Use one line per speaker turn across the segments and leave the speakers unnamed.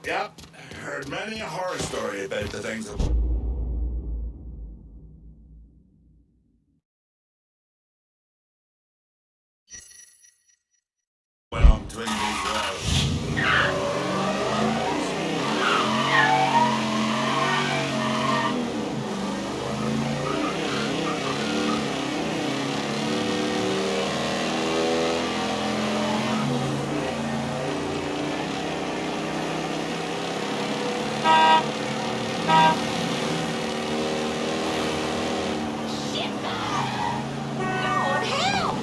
Yep, heard many a horror story about the things that went on between these wells.
Shit! Lord, help!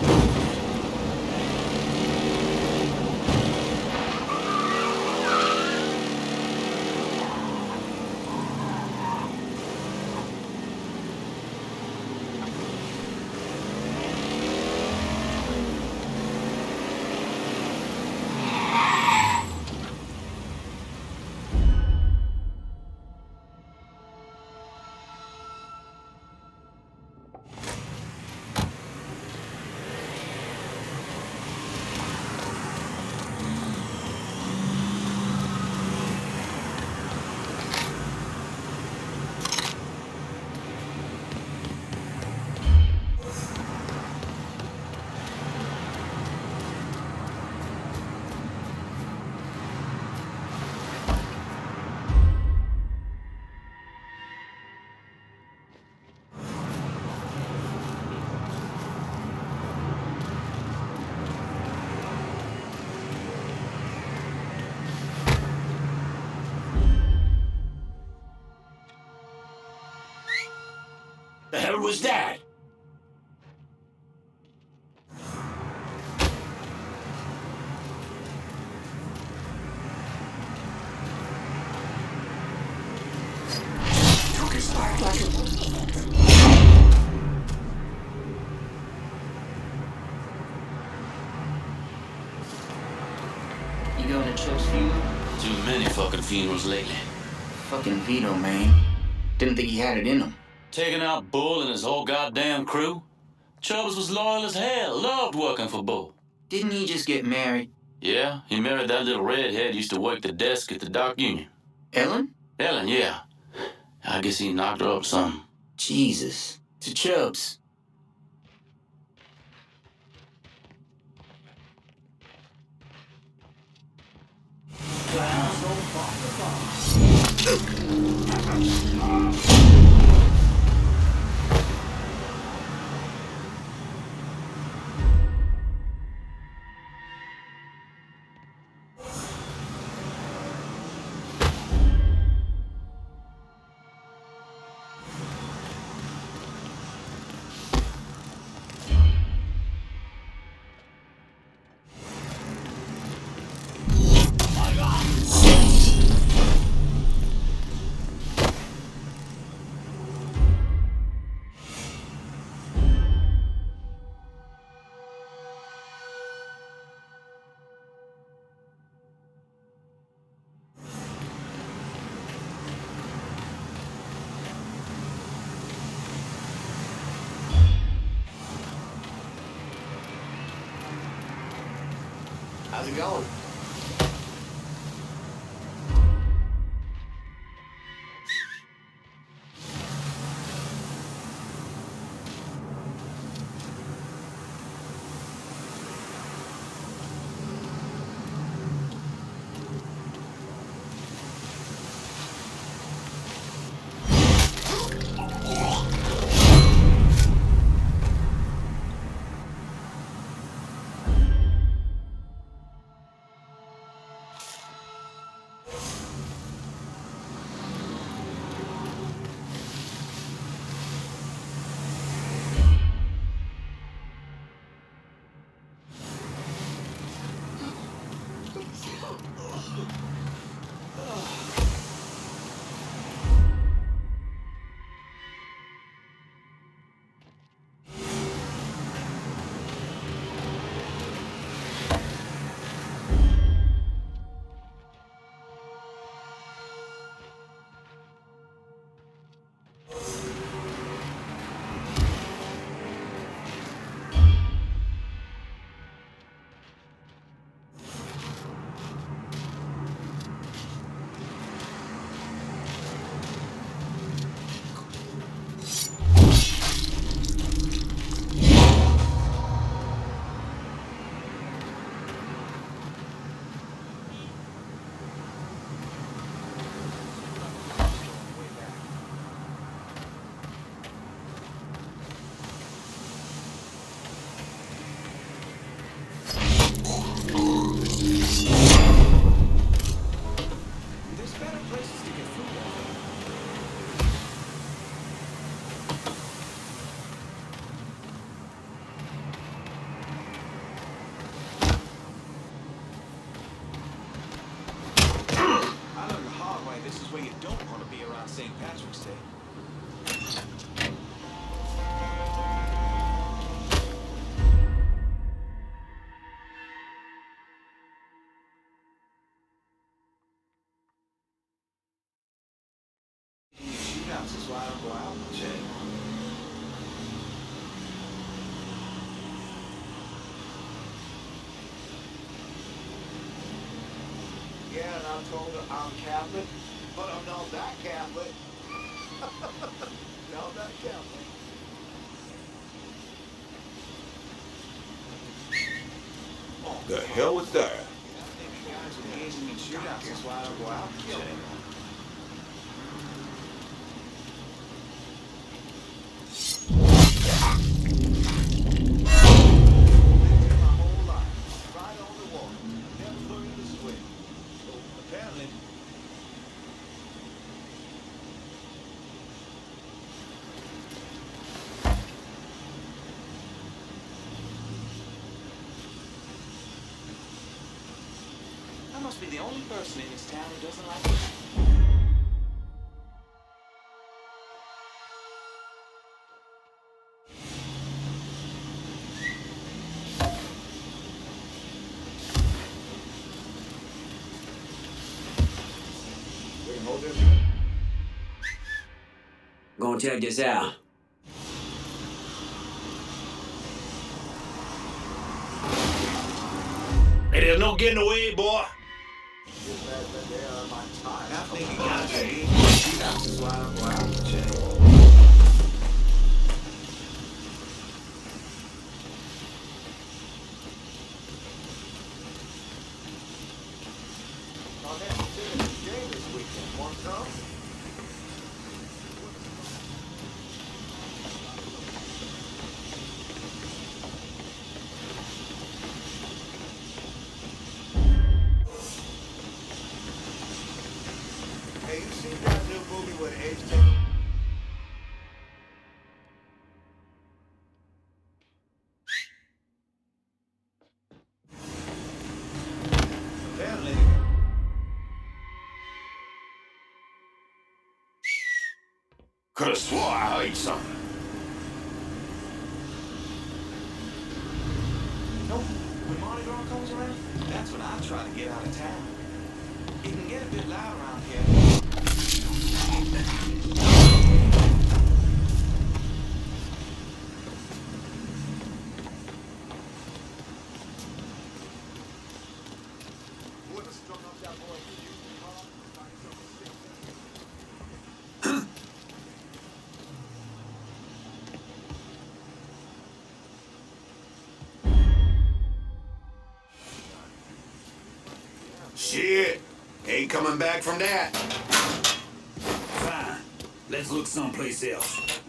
The hell was that? Took his life like
You going to Chubb's funeral?
Too many fucking funerals lately.
Fucking Vito, man. Didn't think he had it in him.
Taking out Bull and his whole goddamn crew. Chubbs was loyal as hell, loved working for Bull.
Didn't he just get married?
Yeah, he married that little redhead used to work the desk at the dock union.
Ellen?
Ellen, yeah. I guess he knocked her up some.
Jesus. To Chubb's.
How's it going? places to get food at. I learned the hard way. This is where you don't want to be around St. Patrick's Day. Shootouts is why I don't go out much anymore. Yeah, and I'm told that I'm Catholic, but I'm not that Catholic. Not that Catholic.
The hell was that?
Maybe guys engaging in shootouts is why I don't go out much anymore. My whole life, right on the water, never learned to swim. So apparently. I must be the only person in this town who doesn't like it. We can hold this.
Gonna check this out.
Hey, there's no getting away, boy.
I think you gotta say, shootouts is why I don't go out much anymore. Oh, man, it's a game this weekend. Want to come? Hey, you seen that new movie with Ace Taylor? Apparently.
Could have swore I heard something.
Nope. When Mardi Gras comes around, that's when I try to get out of town. It can get a bit loud around here. Whoever strung up that boy, he used the car, find yourself a stick.
Shit. Ain't coming back from that.
Fine. Let's look someplace else.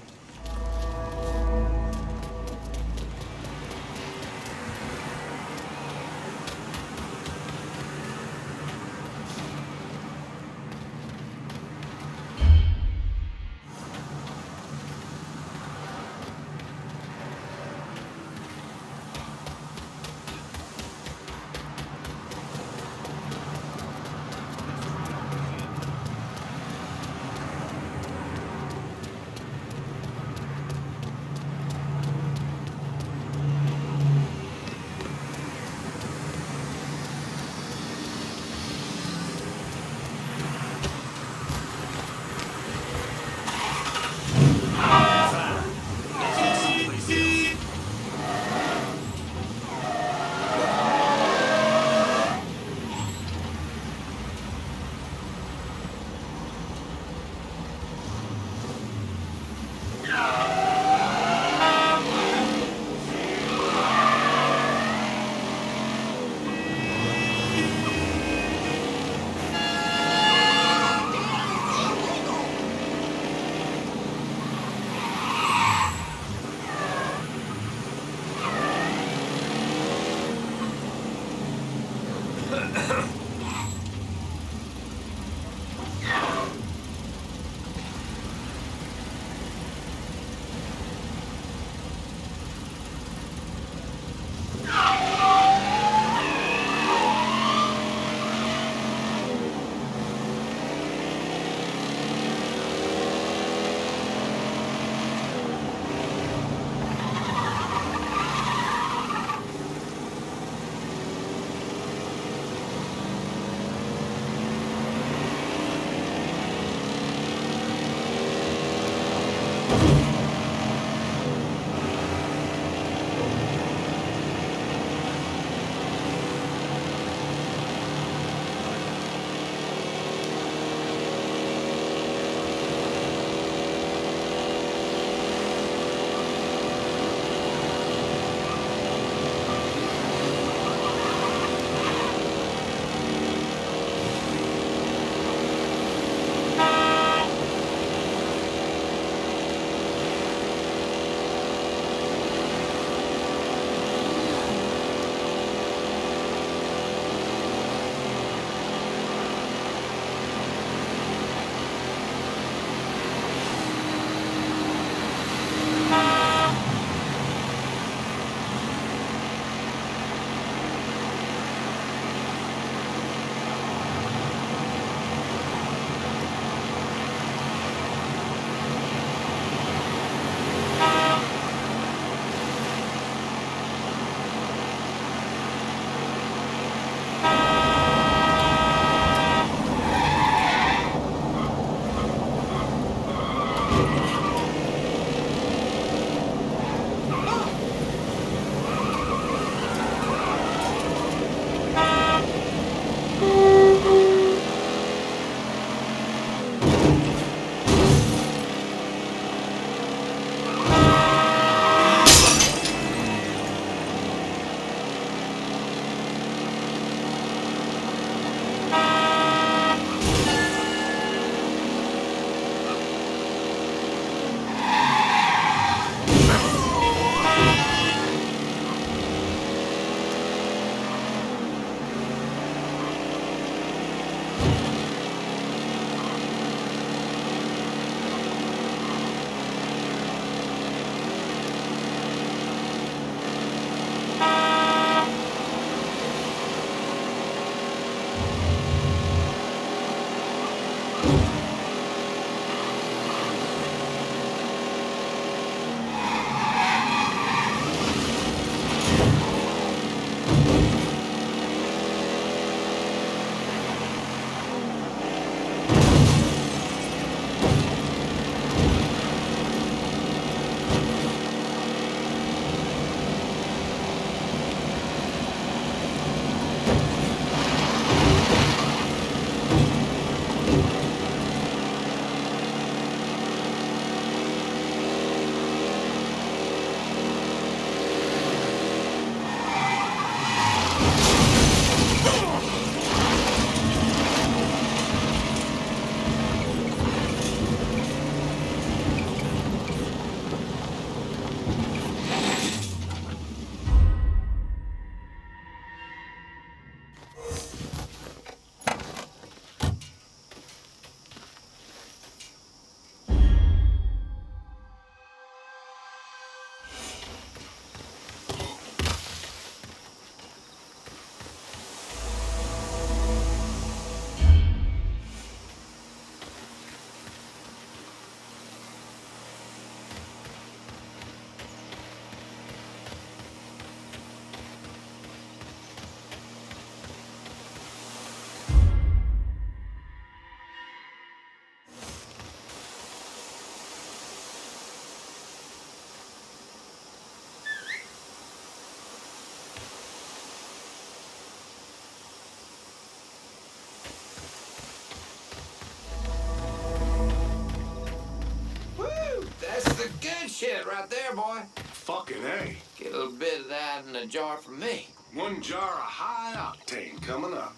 That's the good shit right there, boy.
Fucking A.
Get a little bit of that in a jar for me.
One jar of high octane coming up.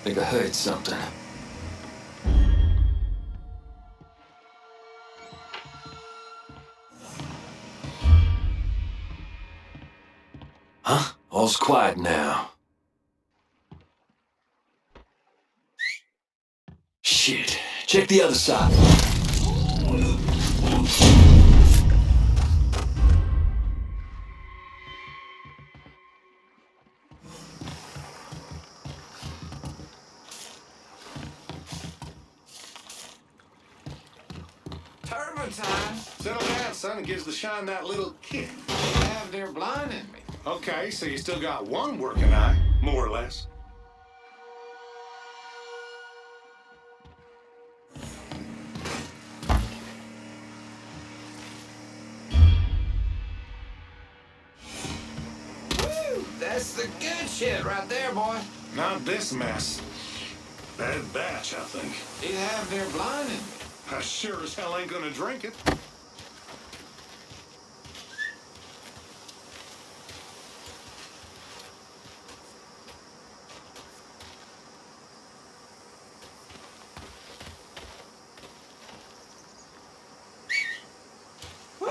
Think I heard something. Huh? All's quiet now. Shit. Check the other side.
Turpentine.
Settle down, son, and gives the shine that little kick.
They have their blinding me.
Okay, so you still got one working eye, more or less.
Woo! That's the good shit right there, boy.
Not this mess. Bad batch, I think.
They have their blinding me.
I sure as hell ain't gonna drink it.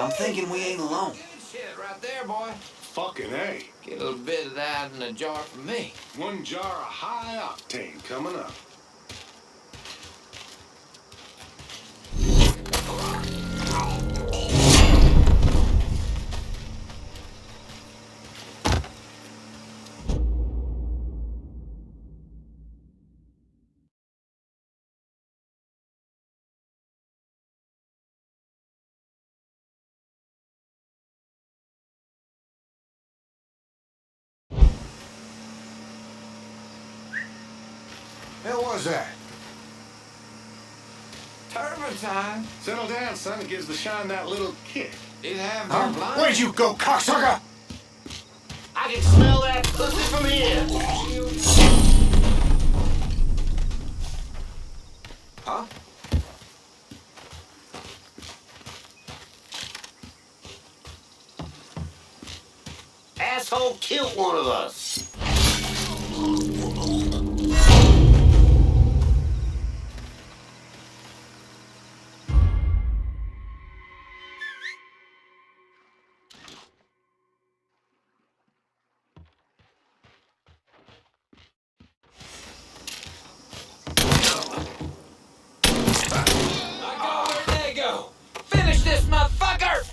I'm thinking we ain't alone.
Shit, right there, boy.
Fucking A.
Get a little bit of that in a jar for me.
One jar of high octane coming up.
Hell was that?
Turpentine.
Settle down, son. It gives the shine that little kick.
It have been blind.
Where'd you go, cocksucker?
I can smell that pussy from here.
Huh?
Asshole killed one of us.
I go where they go. Finish this, motherfucker!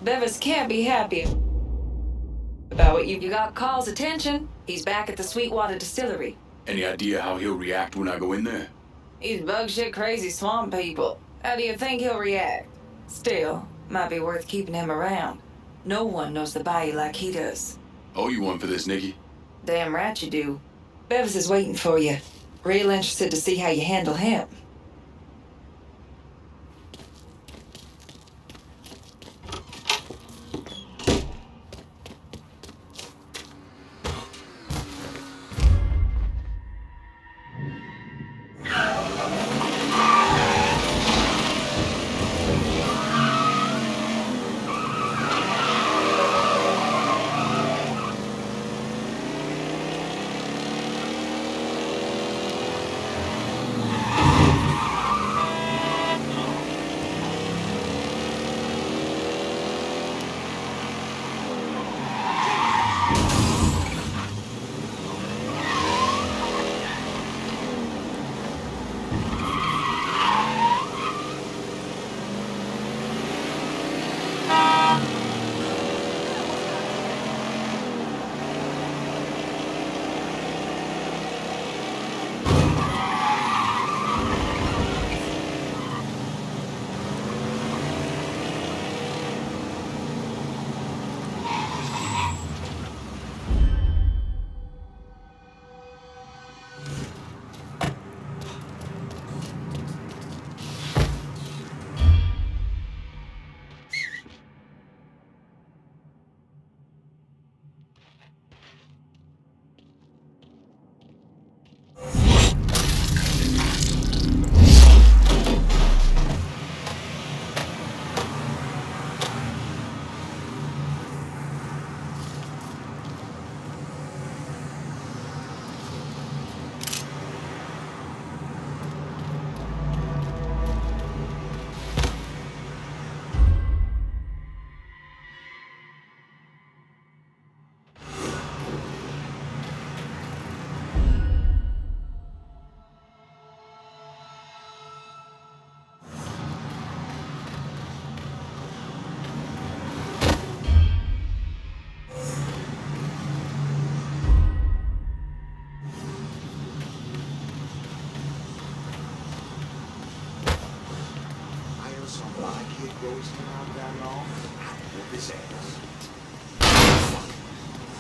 Bevis can't be happy about what you got Carl's attention. He's back at the Sweetwater Distillery.
Any idea how he'll react when I go in there?
He's bug shit crazy swamp people. How do you think he'll react? Still, might be worth keeping him around. No one knows the bayou like he does.
Owe you one for this, Nikki.
Damn right you do. Bevis is waiting for you. Real interested to see how you handle him.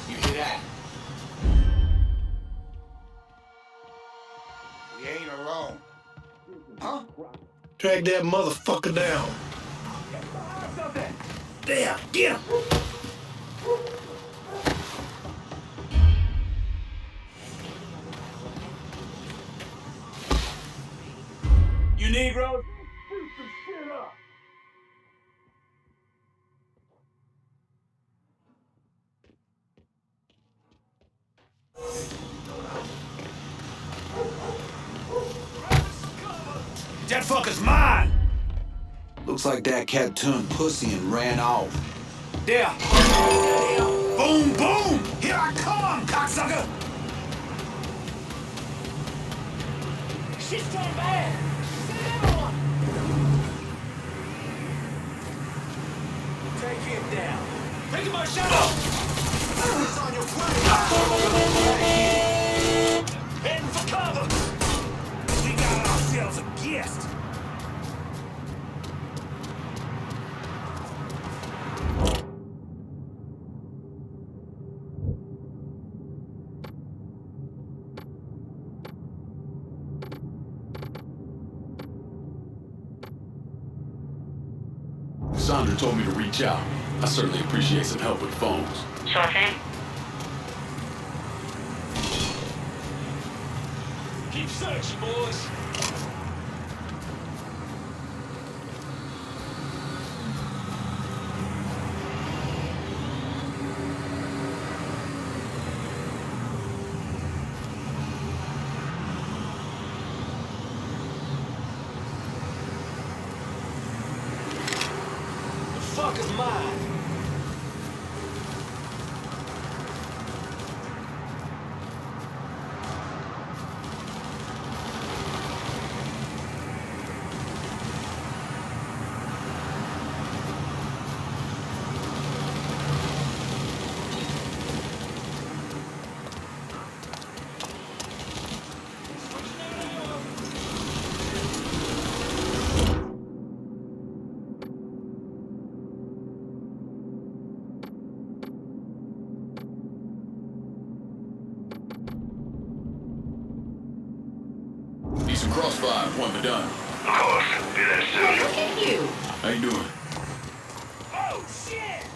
You hear that?
We ain't alone.
Huh? Track that motherfucker down. There, get him!
You Negroes? Shoot some shit up!
That fucker's mine!
Looks like that cat turned pussy and ran off.
There! Boom, boom! Here I come, cocksucker!
Shit's turned bad. Send everyone.
Take him down.
Taking my shot off!
It's on your plate.
Heading for cover! We got ourselves a guest!
Sandra told me to reach out. I certainly appreciate some help with phones.
Sure thing.
Keep searching, boys.
The fuck is mine?
some crossfire when we're done.
Of course. Be there soon.
Look at you.
How you doing?
Oh, shit!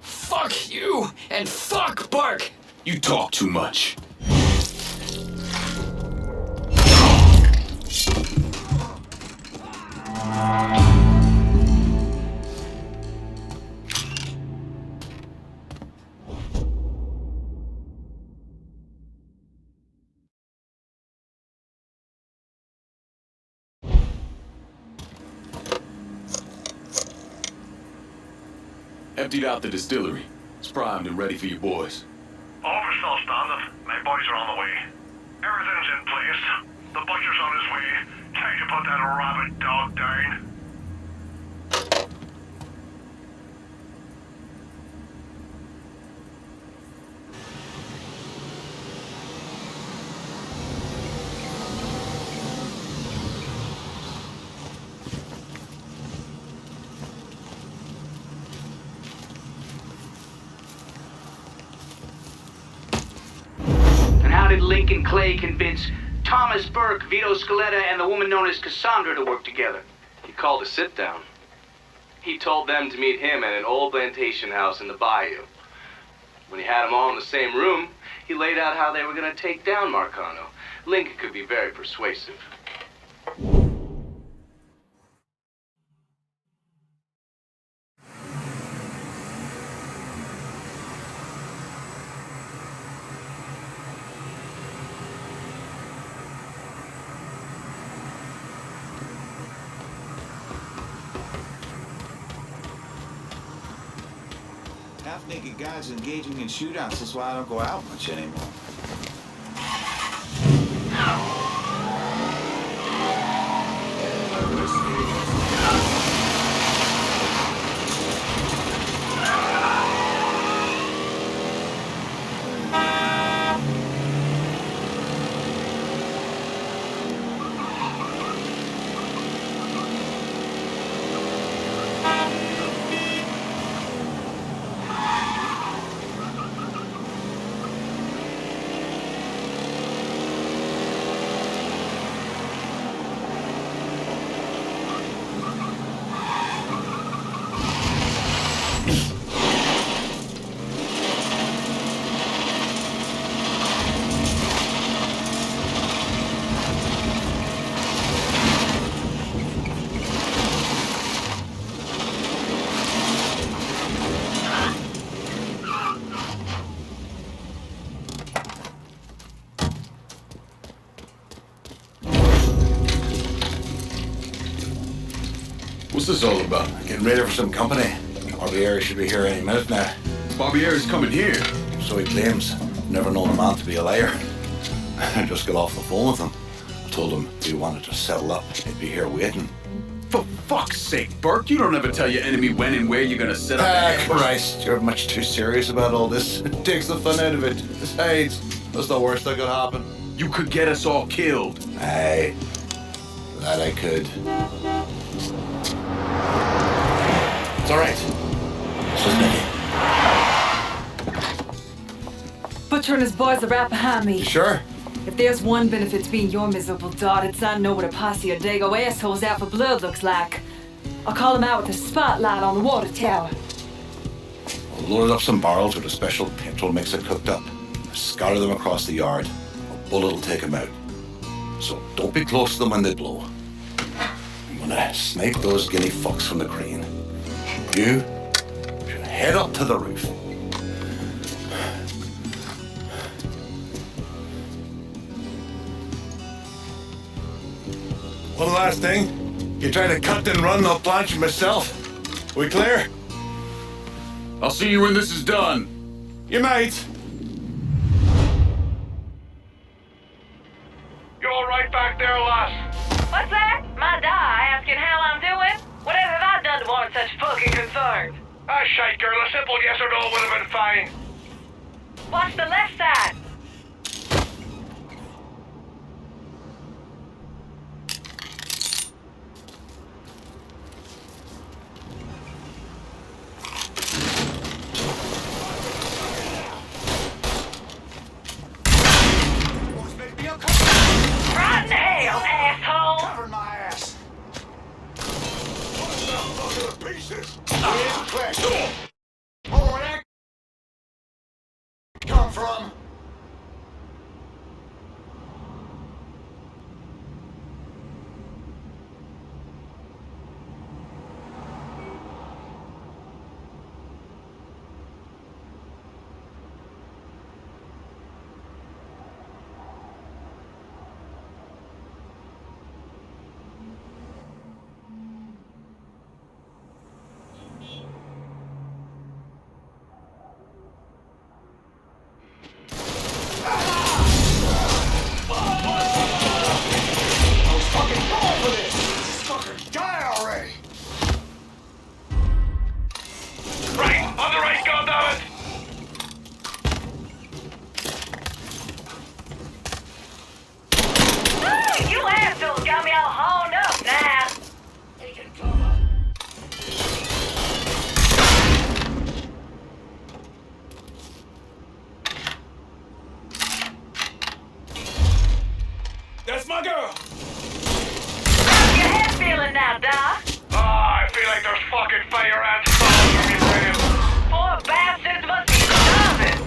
Fuck you, and fuck Bark!
You talk too much. Emptied out the distillery. It's primed and ready for you boys.
Offer's still standing. My boys are on the way. Everything's in place. The butcher's on his way. Time to put that rabid dog down.
How did Lincoln Clay convince Thomas Burke, Vito Scaletta, and the woman known as Cassandra to work together?
He called a sit-down. He told them to meet him at an old plantation house in the bayou. When he had them all in the same room, he laid out how they were going to take down Marcano. Lincoln could be very persuasive.
Half-naked guys engaging in shootouts is why I don't go out much anymore.
What's this all about?
Getting ready for some company. Barbieri should be here any minute now.
Barbieri's coming here.
So he claims. Never known a man to be a liar. I just got off the phone with him. I told him if he wanted to settle up, he'd be here waiting.
For fuck's sake, Burke, you don't ever tell your enemy when and where you're gonna set up.
Christ, you're much too serious about all this. It takes the fun out of it. Besides, that's the worst that could happen.
You could get us all killed.
Aye, that I could. It's all right. This is Nicky.
Butcher and his boys are right behind me.
You sure?
If there's one benefit to being your miserable dot, it's I know what a posse of Dago assholes out for blood looks like. I'll call them out with a spotlight on the water tower.
We'll load up some barrels with a special petrol mixer cooked up. Scatter them across the yard. A bullet will take them out. So don't be close to them when they blow. I'm gonna snipe those guinea fucks from the crane. You should head up to the roof. One last thing. You try to cut and run, I'll planch you myself. We clear?
I'll see you when this is done.
You might.
You all right back there, lass?
What's that? My die asking how I'm doing? Whatever have I done to warrant such fucking concern?
Ah, shite, girl. A simple yes or no would have been fine.
Watch the left side. Right in the hell, asshole!
Cover my ass.
Look at the pieces.
Oh, where that come from?
That's my girl.
How's your head feeling now, Doc?
Oh, I feel like there's fucking fire ants falling from your brain.
Poor bastards must be starving.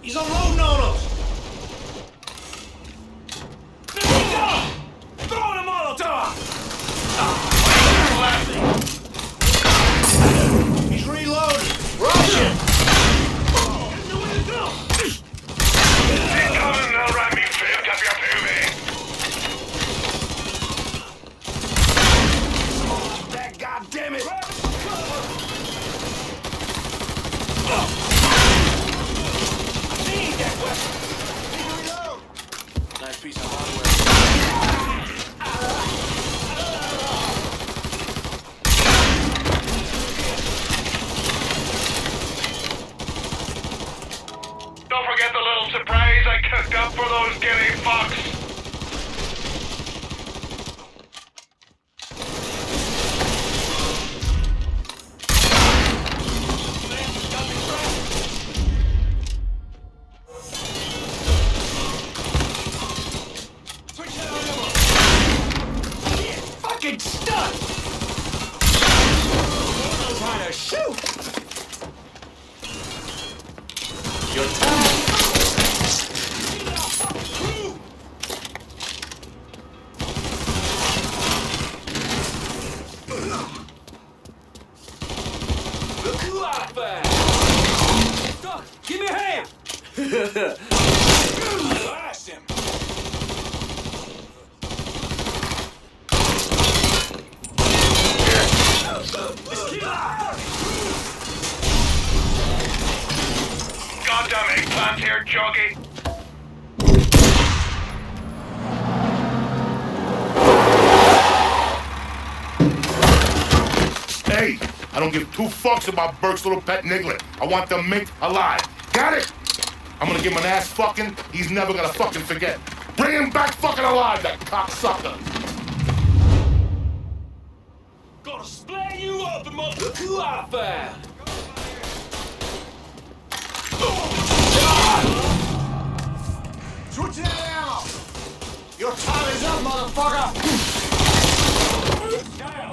He's unloading on us. Throw the Molotov! He's reloading. Rush him!
Incoming, they'll ram me fifth up your poomy.
That goddamn it! Need that weapon. Need to reload. Nice piece of hardware.
Don't forget the little surprise I cooked up for those guinea fucks.
Switch that on ammo. Shit, fucking stuck! Knows how to shoot! Your time!
junkie.
Hey, I don't give two fucks about Burke's little pet Niglet. I want the mink alive. Got it? I'm gonna give him an ass fucking he's never gonna fucking forget. Bring him back fucking alive, that cocksucker.
Gonna splat you open, mother. Look who I found.
Switch it out! Your time is up, motherfucker!
Down.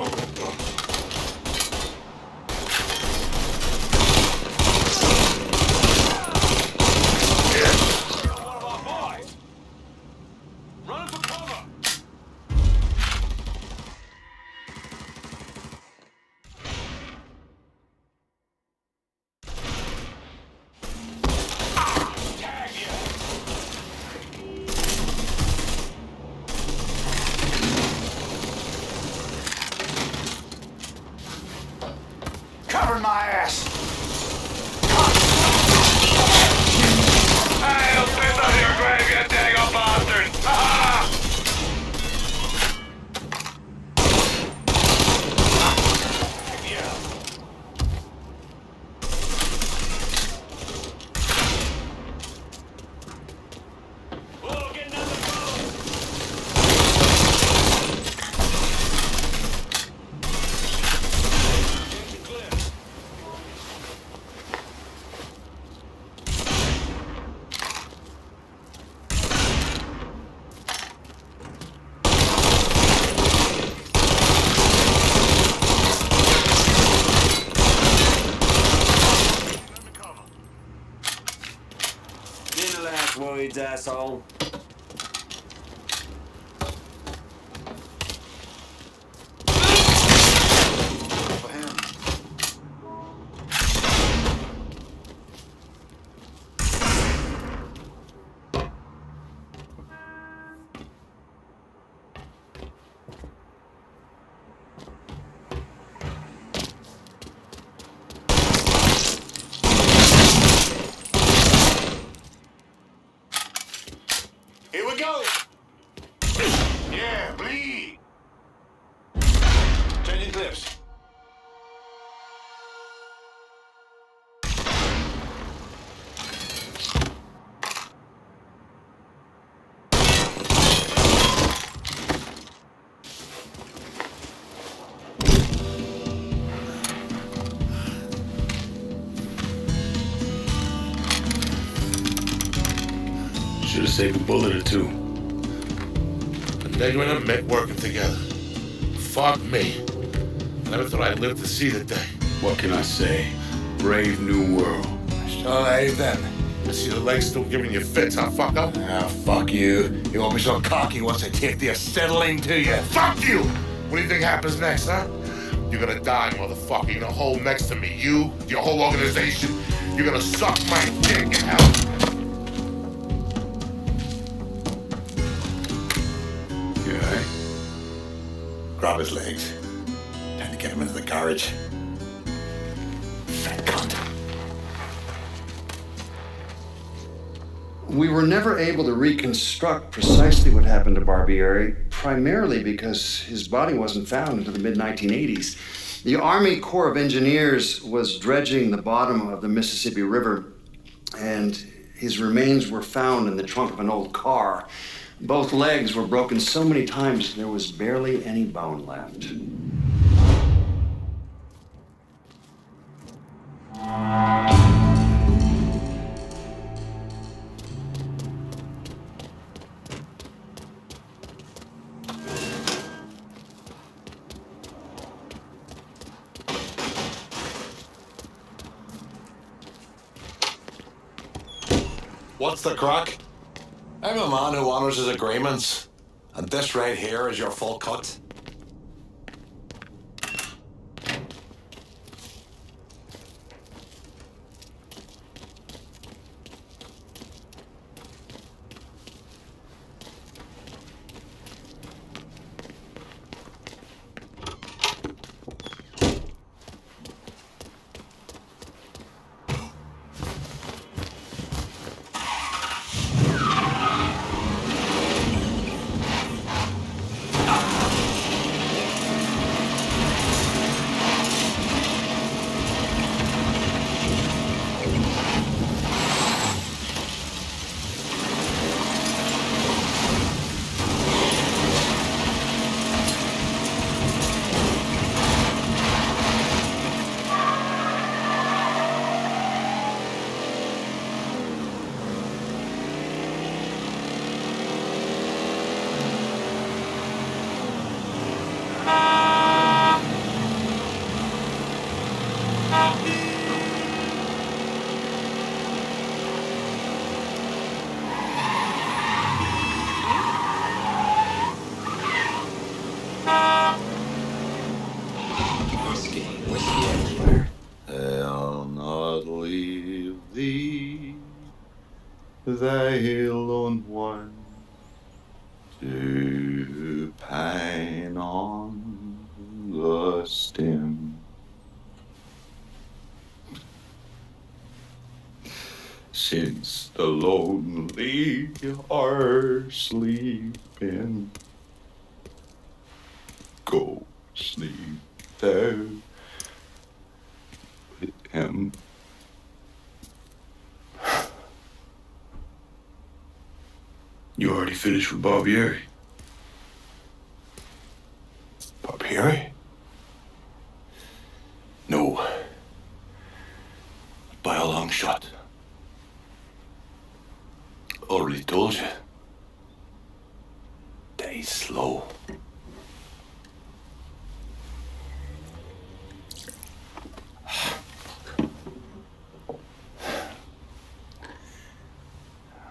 One of our boys. Running for cover. Tag you.
Covering my ass!
I'll piss on your grave, you dago bastard! Ha
Whoa, getting on the phone. Take the cliff.
In the last words, asshole.
For him. Here we go! Yeah, bleed! Changing clips.
Should have saved a bullet or two. A nigger and a mick working together. Fuck me. I never thought I'd live to see the day.
What can I say? Brave new world.
So hey then.
I see the legs still giving you fits, huh, fucker?
Ah, fuck you. You won't be so cocky once I take the acetylene to you.
Fuck you! What do you think happens next, huh? You're gonna die, motherfucker. You're gonna hold next to me. You, your whole organization. You're gonna suck my dick in hell.
You alright?
Grab his legs. Time to get him into the garage. Fat cunt.
We were never able to reconstruct precisely what happened to Barbieri, primarily because his body wasn't found until the mid-1980s. The Army Corps of Engineers was dredging the bottom of the Mississippi River, and his remains were found in the trunk of an old car. Both legs were broken so many times there was barely any bone left.
What's the crack? I'm a man who honors his agreements, and this right here is your full cut.
lone one to pine on the stem. Since the lonely are sleeping, go sleep there with him.
You already finished with Barbieri?
Barbieri? No. By a long shot. Already told you. That he's slow.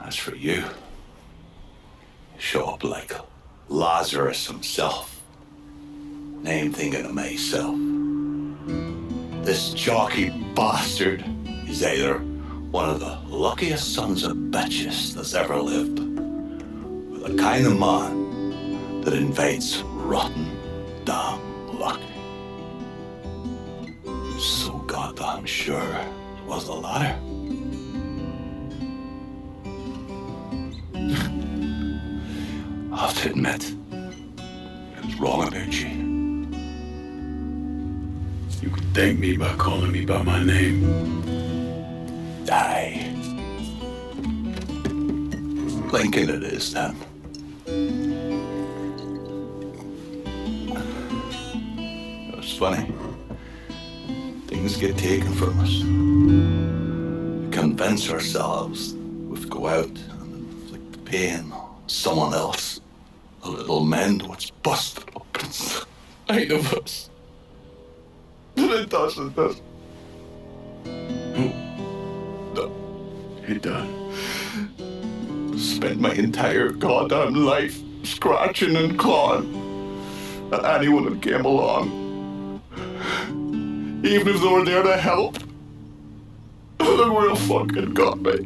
As for you, show up like Lazarus himself. Name thinking of myself. This jockey bastard is either one of the luckiest sons of bitches that's ever lived, or the kind of man that invites rotten damn luck. So goddamn sure it was the latter. I have to admit, I was wrong about you.
You could thank me by calling me by my name.
Aye. Lincoln it is then. It's funny. Things get taken from us. We convince ourselves we have to go out and inflict the pain on someone else. A little mend what's busted open. Ain't of us. It doesn't. No.
It does.
Spent my entire goddamn life scratching and clawing at anyone that came along. Even if they were there to help. The real fucking got me.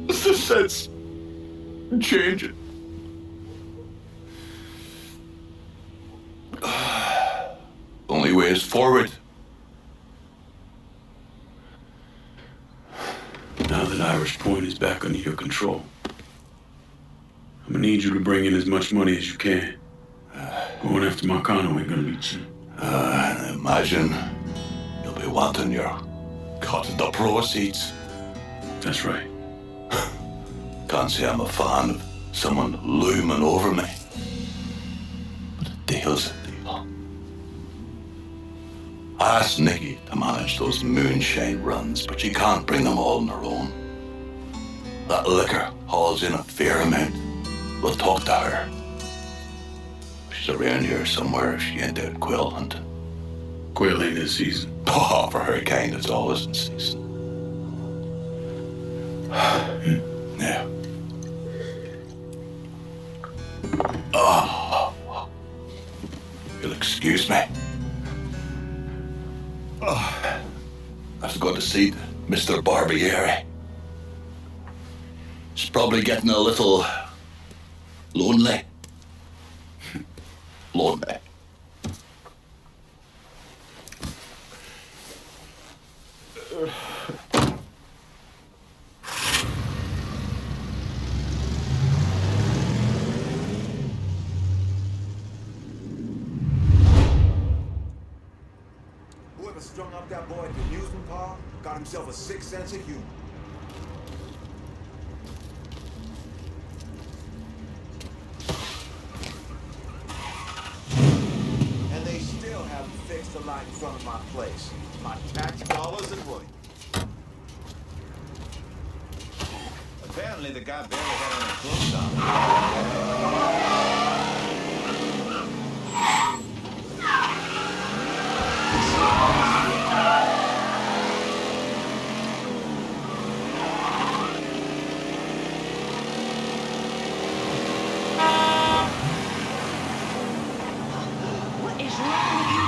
It's the sense changing. Only way is forward.
Now that Irish Point is back under your control, I'm gonna need you to bring in as much money as you can. Going after Marcano ain't gonna be cheap.
I imagine you'll be wanting your cut of the proceeds.
That's right.
Can't say I'm a fan of someone looming over me. But a deal's a deal. I asked Nikki to manage those moonshine runs, but she can't bring them all on her own. That liquor hauls in a fair amount. We'll talk to her. She's around here somewhere if she ain't out quail hunting.
Quail ain't in season.
Oh, for her kind, it's always in season. Yeah. Oh. You'll excuse me. Oh. I have to go to see Mr. Barbieri. He's probably getting a little lonely. Lonely.
Whoever strung up that boy at the amusement park got himself a sick sense of humor. And they still haven't fixed the light in front of my place. My tax dollars and money. Apparently the guy barely had any clothes on.
What is wrong with you?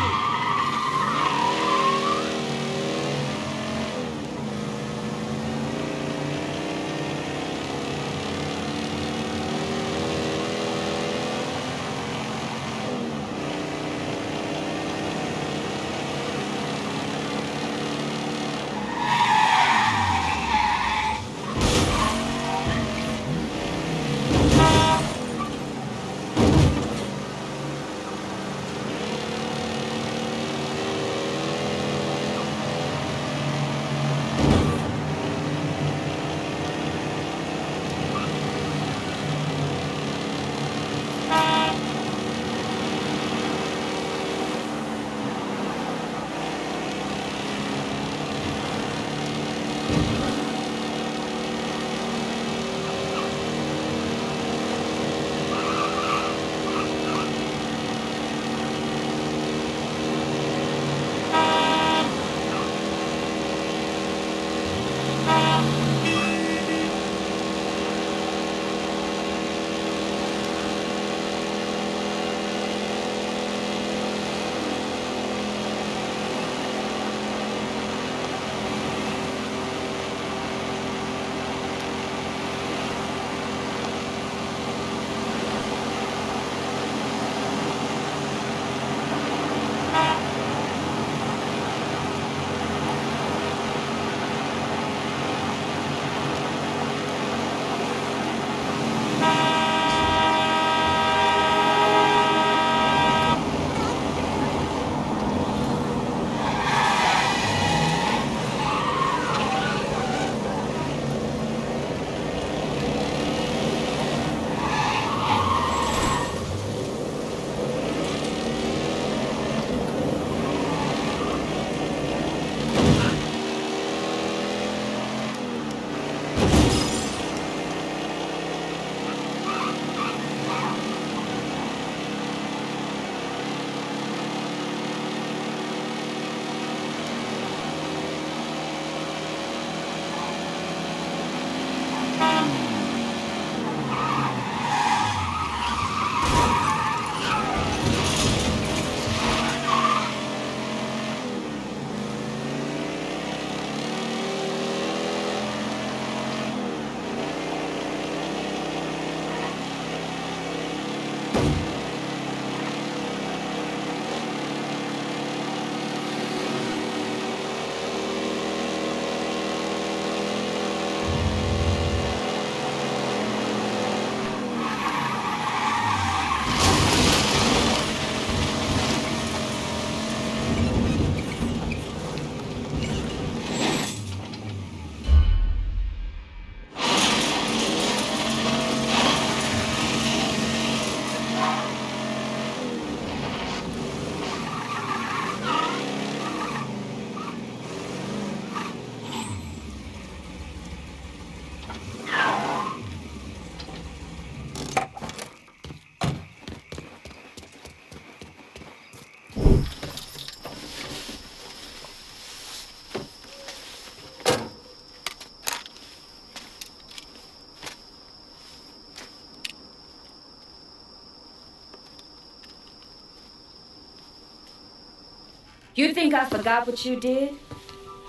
You think I forgot what you did?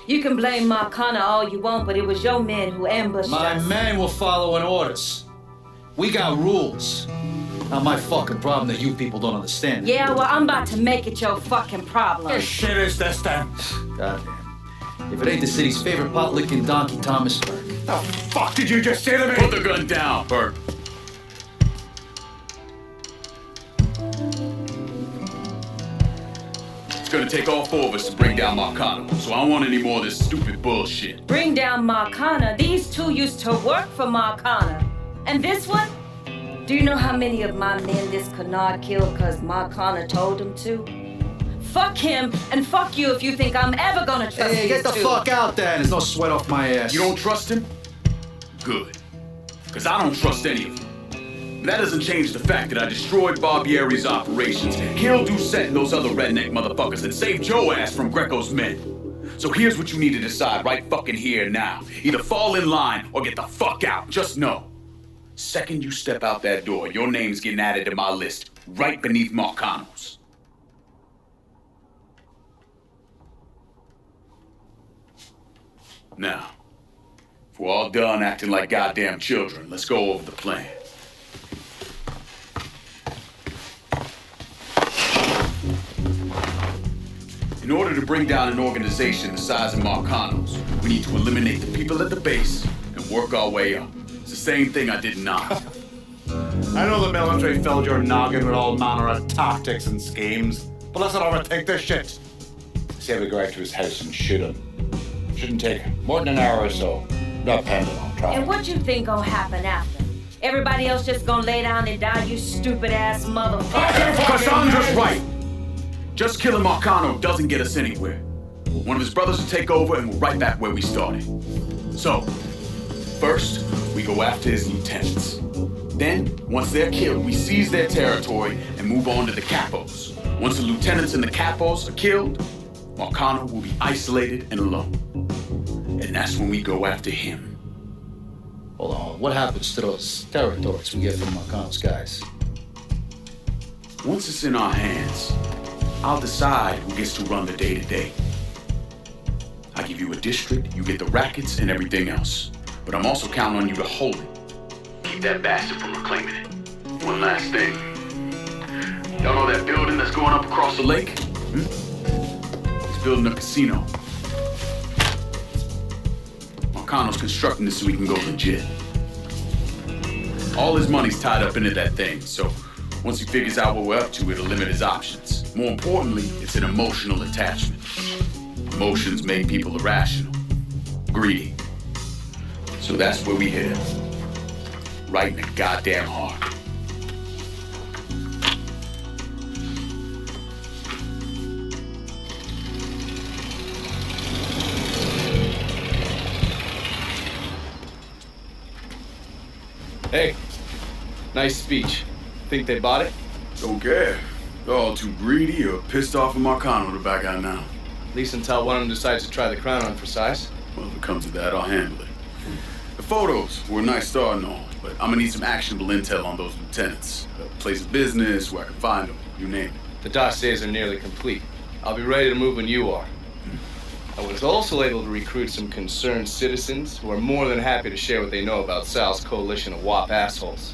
You can blame Marcana all you want, but it was your men who ambushed
My
us.
men were following orders. We got rules. Not my fucking problem that you people don't understand.
Yeah, well, I'm about to make it your fucking problem.
What shit is this then? Goddamn. If it ain't the city's favorite pot-licking donkey, Thomas Burke.
The fuck did you just say to me?
Put the gun down, Burke. It's gonna take all four of us to bring down Marcano, so I don't want any more of this stupid bullshit.
Bring down Marcana. These two used to work for Marcana. And this one? Do you know how many of my men this canard killed because Marcana told him to? Fuck him, and fuck you if you think I'm ever gonna trust
Hey, get the fuck out there. There's no sweat off my ass.
You don't trust him? Good. Because I don't trust any of you. That doesn't change the fact that I destroyed Barbieri's operations, killed Doucette and those other redneck motherfuckers, and saved Joe ass from Greco's men. So here's what you need to decide right fucking here now. Either fall in line or get the fuck out. Just know. Second you step out that door, your name's getting added to my list, right beneath Marcano's. Now, if we're all done acting like goddamn children, let's go over the plan. In order to bring down an organization the size of Marcano's, we need to eliminate the people at the base and work our way up. It's the same thing I did not.
I know the military filled your noggin with all manner of tactics and schemes, but let's not overthink this shit. Say we go out to his house and shoot him. Shouldn't take more than an hour or so, depending on traffic.
And what you think gonna happen after? Everybody else just gonna lay down and die, you stupid ass motherfucker.
Cassandra's right. Just killing Marcano doesn't get us anywhere. One of his brothers will take over and we're right back where we started. So, first, we go after his lieutenants. Then, once they're killed, we seize their territory and move on to the capos. Once the lieutenants and the capos are killed, Marcano will be isolated and alone. And that's when we go after him.
Hold on, what happens to those territories we get from Marcano's guys?
Once it's in our hands, I'll decide who gets to run the day-to-day. I give you a district, you get the rackets and everything else. But I'm also counting on you to hold it. Keep that bastard from reclaiming it. One last thing. Y'all know that building that's going up across the lake? It's building a casino. Marcano's constructing this so we can go legit. All his money's tied up into that thing, so once he figures out what we're up to, it'll limit his options. More importantly, it's an emotional attachment. Emotions make people irrational, greedy. So that's where we hit him. Right in the goddamn heart.
Hey, nice speech. Think they bought it?
Don't care. They're all too greedy or pissed off at Marcano to back out now.
At least until one of them decides to try the crown on for size.
Well, if it comes to that, I'll handle it. The photos were a nice start and all, but I'm gonna need some actionable intel on those lieutenants. A place of business, where I can find them, you name it.
The dossiers are nearly complete. I'll be ready to move when you are. I was also able to recruit some concerned citizens who are more than happy to share what they know about Sal's coalition of WAP assholes.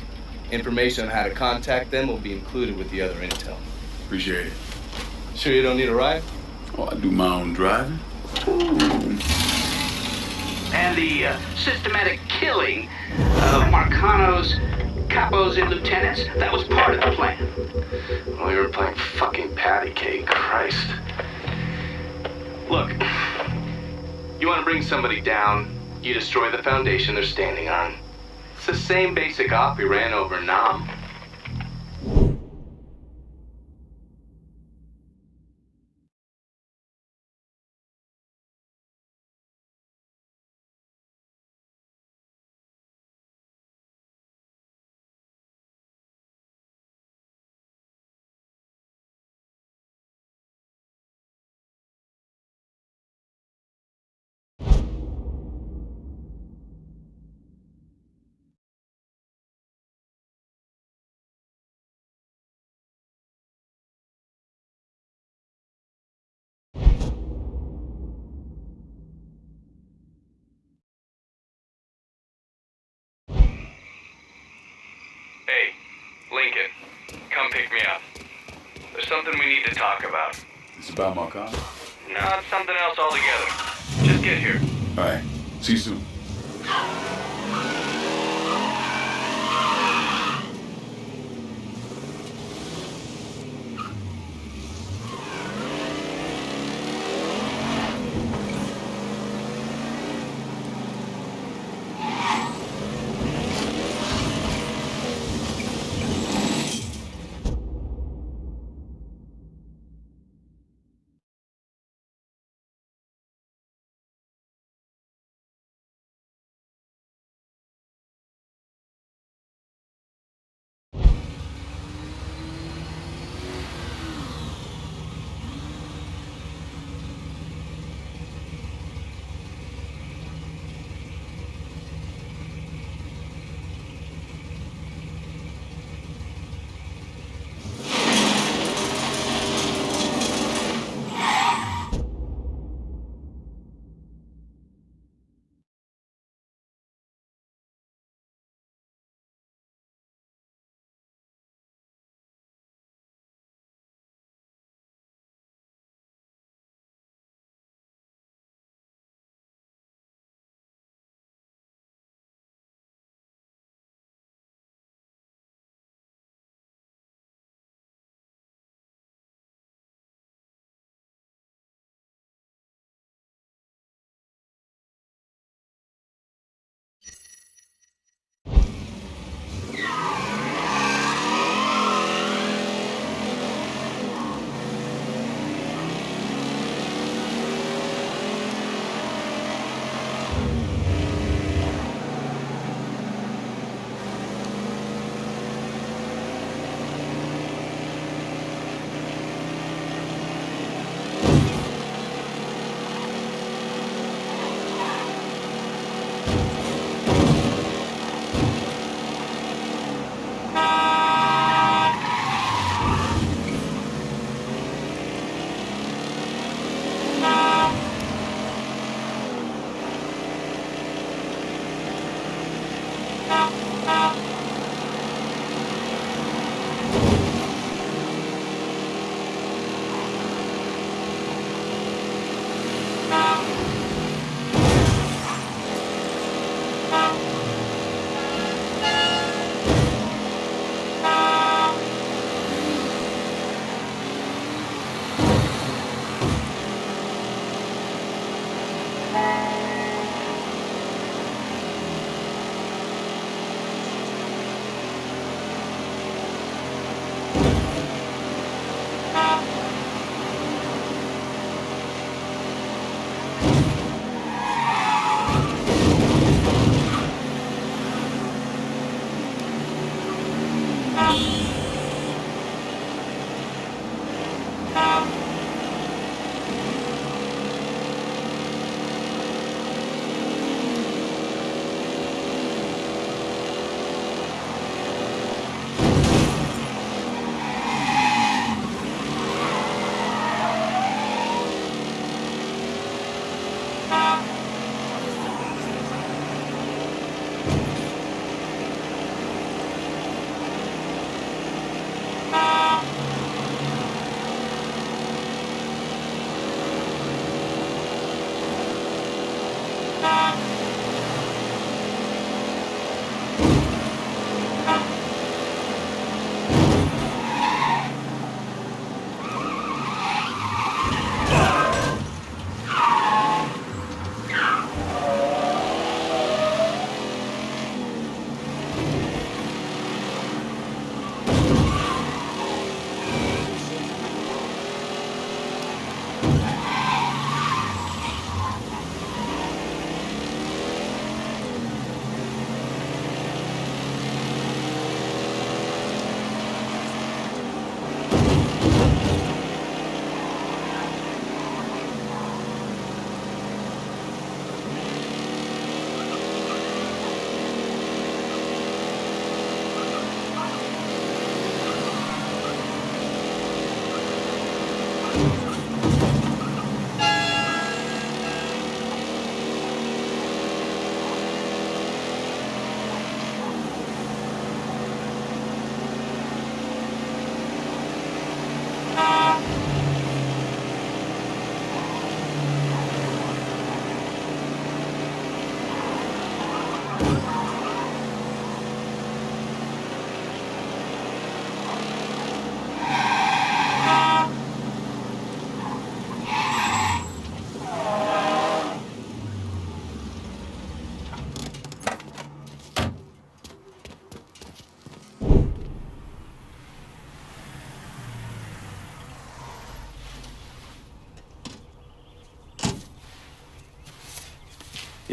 Information on how to contact them will be included with the other intel.
Appreciate it.
Sure you don't need a ride?
Oh, I do my own driving.
And the systematic killing of Marcano's capos and lieutenants, that was part of the plan.
Well, we were playing fucking patty cake, Christ. Look, you want to bring somebody down, you destroy the foundation they're standing on. It's the same basic op we ran over Nam. Hey, Lincoln, come pick me up. There's something we need to talk about.
It's about Marcano?
No, it's something else altogether. Just get here.
All right. See you soon.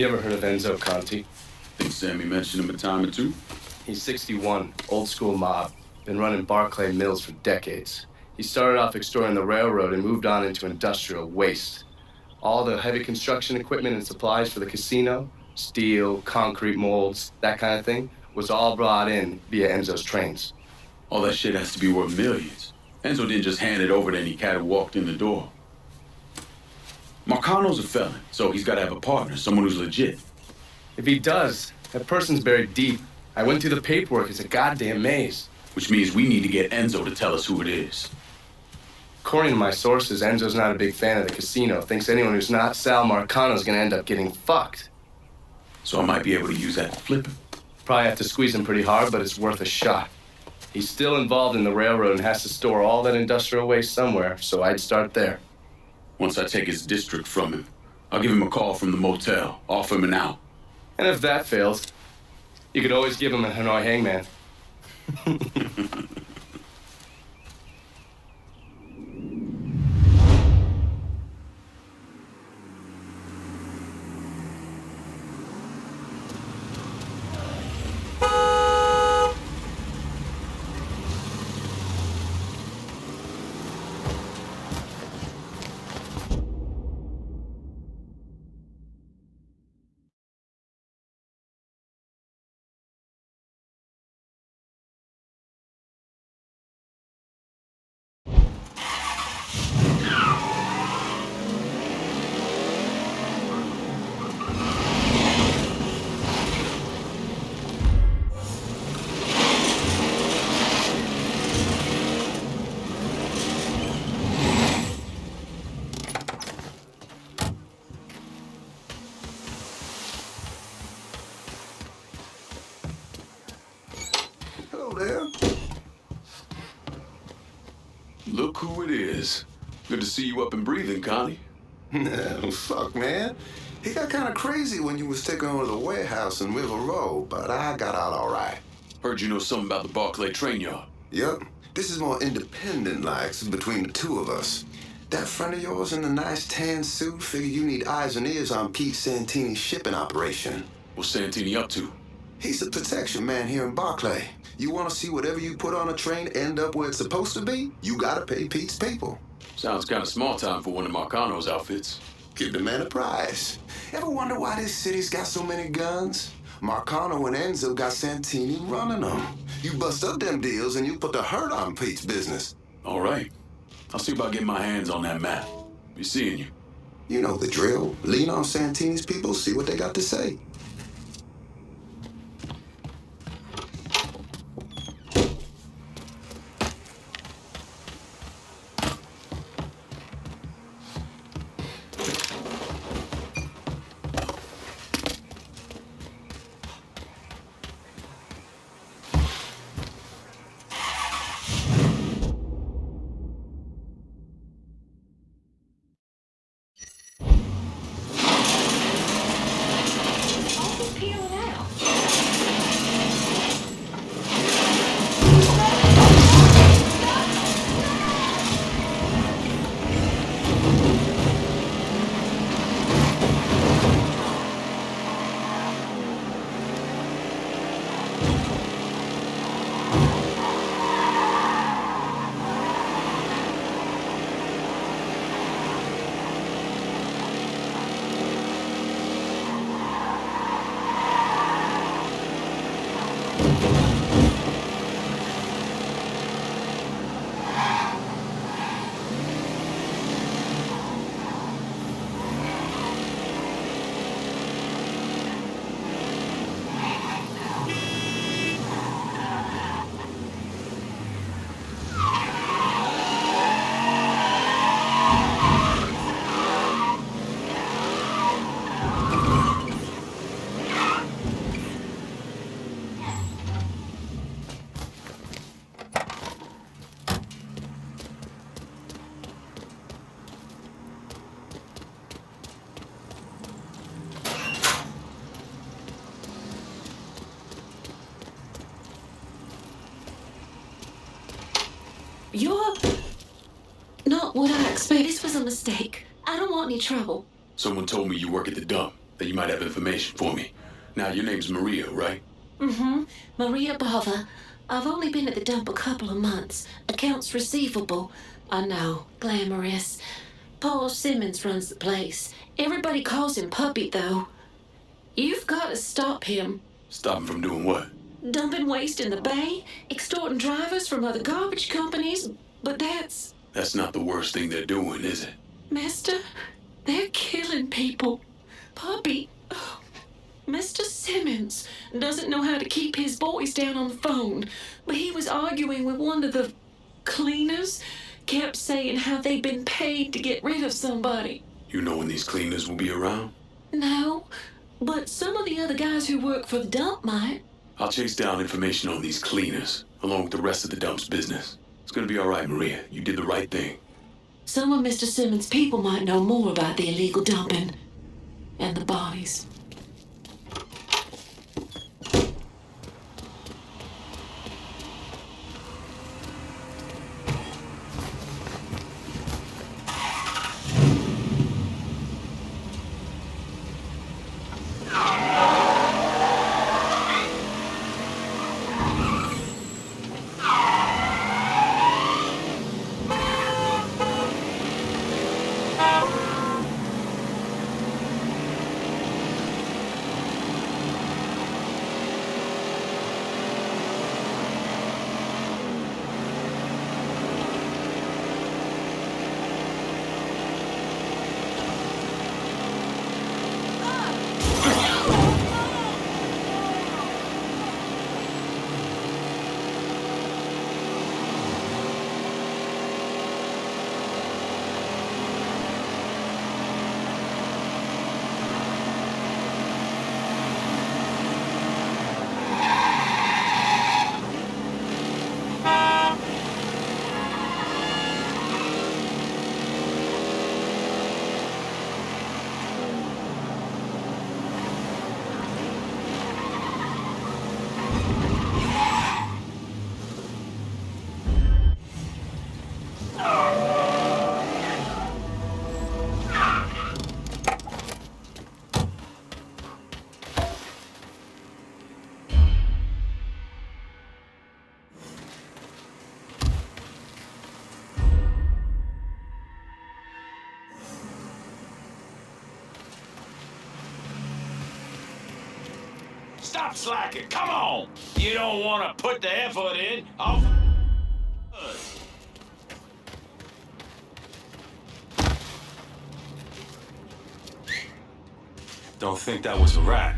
You ever heard of Enzo Conti?
Think Sammy mentioned him a time or two.
He's 61, old school mob. Been running Barclay Mills for decades. He started off extorting the railroad and moved on into industrial waste. All the heavy construction equipment and supplies for the casino, steel, concrete molds, that kind of thing, was all brought in via Enzo's trains.
All that shit has to be worth millions. Enzo didn't just hand it over to any cat who walked in the door. Marcano's a felon, so he's got to have a partner, someone who's legit.
If he does, that person's buried deep. I went through the paperwork. It's a goddamn maze.
Which means we need to get Enzo to tell us who it is.
According to my sources, Enzo's not a big fan of the casino. Thinks anyone who's not Sal Marcano's gonna end up getting fucked.
So I might be able to use that to flip him.
Probably have to squeeze him pretty hard, but it's worth a shot. He's still involved in the railroad and has to store all that industrial waste somewhere, so I'd start there.
Once I take his district from him, I'll give him a call from the motel, offer him an out.
And if that fails, you could always give him a Hanoi hangman.
Look who it is. Good to see you up and breathing, Connie.
Fuck, man. He got kind of crazy when you was taking over the warehouse in River Road, but I got out all right.
Heard you know something about the Barclay train yard.
Yep. This is more independent-like between the two of us. That friend of yours in the nice tan suit, figure you need eyes and ears on Pete Santini's shipping operation.
What's Santini up to?
He's the protection man here in Barclay. You want to see whatever you put on a train end up where it's supposed to be? You gotta pay Pete's people.
Sounds kind of small time for one of Marcano's outfits.
Give the man a prize. Ever wonder why this city's got so many guns? Marcano and Enzo got Santini running them. You bust up them deals and you put the hurt on Pete's business.
All right. I'll see about getting my hands on that map. Be seeing you.
You know the drill. Lean on Santini's people, see what they got to say.
You're not what I expected. This was a mistake. I don't want any trouble.
Someone told me you work at the dump.
that you might have information for me. Now, your name's Maria, right?
Mm-hmm. Maria Bava. I've only been at the dump a couple of months. Accounts receivable. I know. Glamorous. Paul Simmons runs the place. Everybody calls him Puppy, though. You've got to stop him.
Stop him from doing what?
Dumping waste in the bay, extorting drivers from other garbage companies, but that's...
That's not the worst thing they're doing, is it?
Mister, they're killing people. Puppy... Mr. Simmons doesn't know how to keep his boys down on the phone, but he was arguing with one of the cleaners, kept saying how they'd been paid to get rid of somebody.
You know when these cleaners will be around?
No, but some of the other guys who work for the dump might.
I'll chase down information on these cleaners, along with the rest of the dump's business. It's gonna be all right, Maria. You did the right thing.
Some of Mr. Simmons' people might know more about the illegal dumping and the bodies.
Stop slacking, come on! You don't want to put the effort in. I'll... Don't think that was a rat.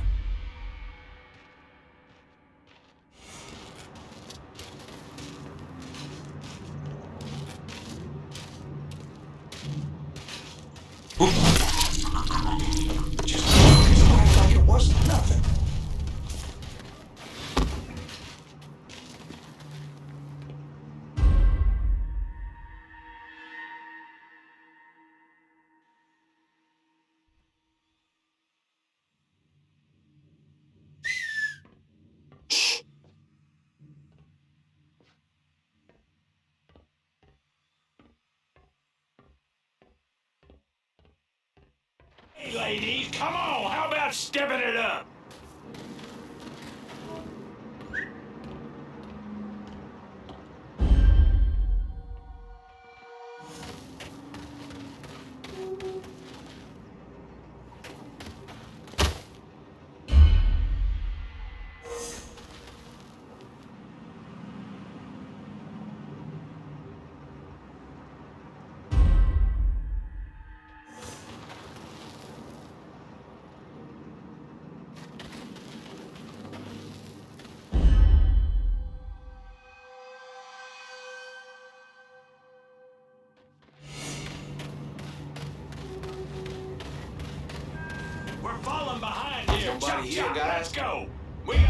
Just act like it wasn't nothing.
Hey, ladies, come on! How about stepping it up? We're falling behind here.
Nobody here,
Chop,
guys.
let's go. We got...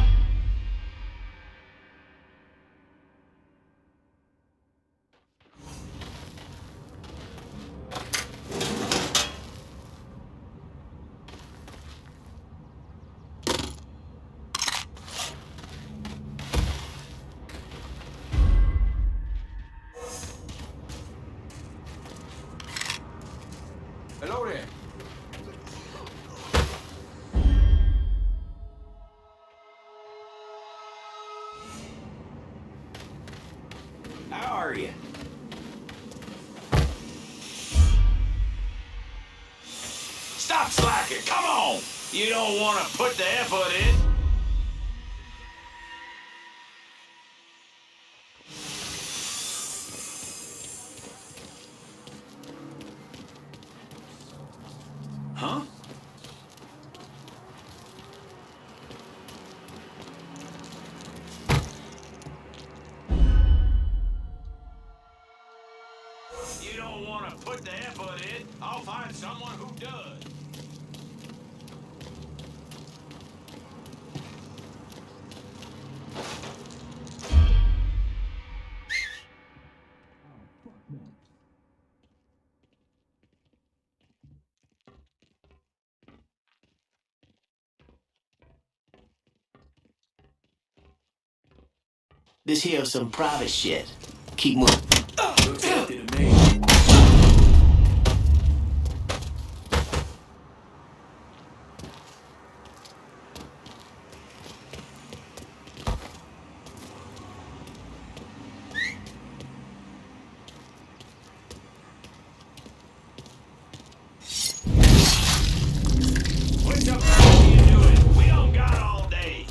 Hello there. How are you? Stop slacking. Come on. You don't want to put the effort in. Huh? You don't want to put the effort in. I'll find someone who does. This here's some private shit. Keep moving. Looks empty to me. What the fuck are you doing? We don't got all day.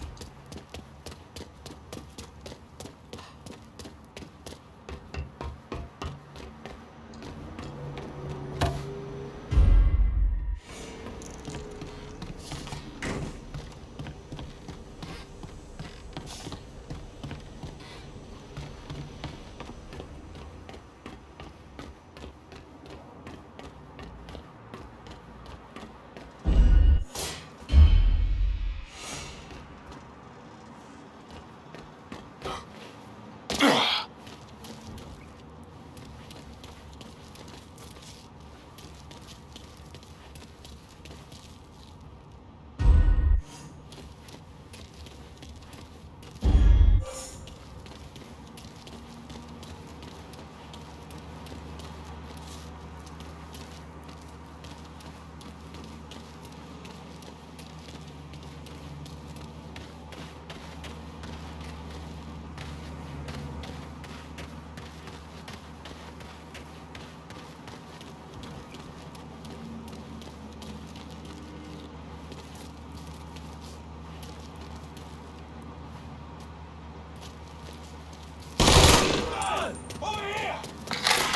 Over here!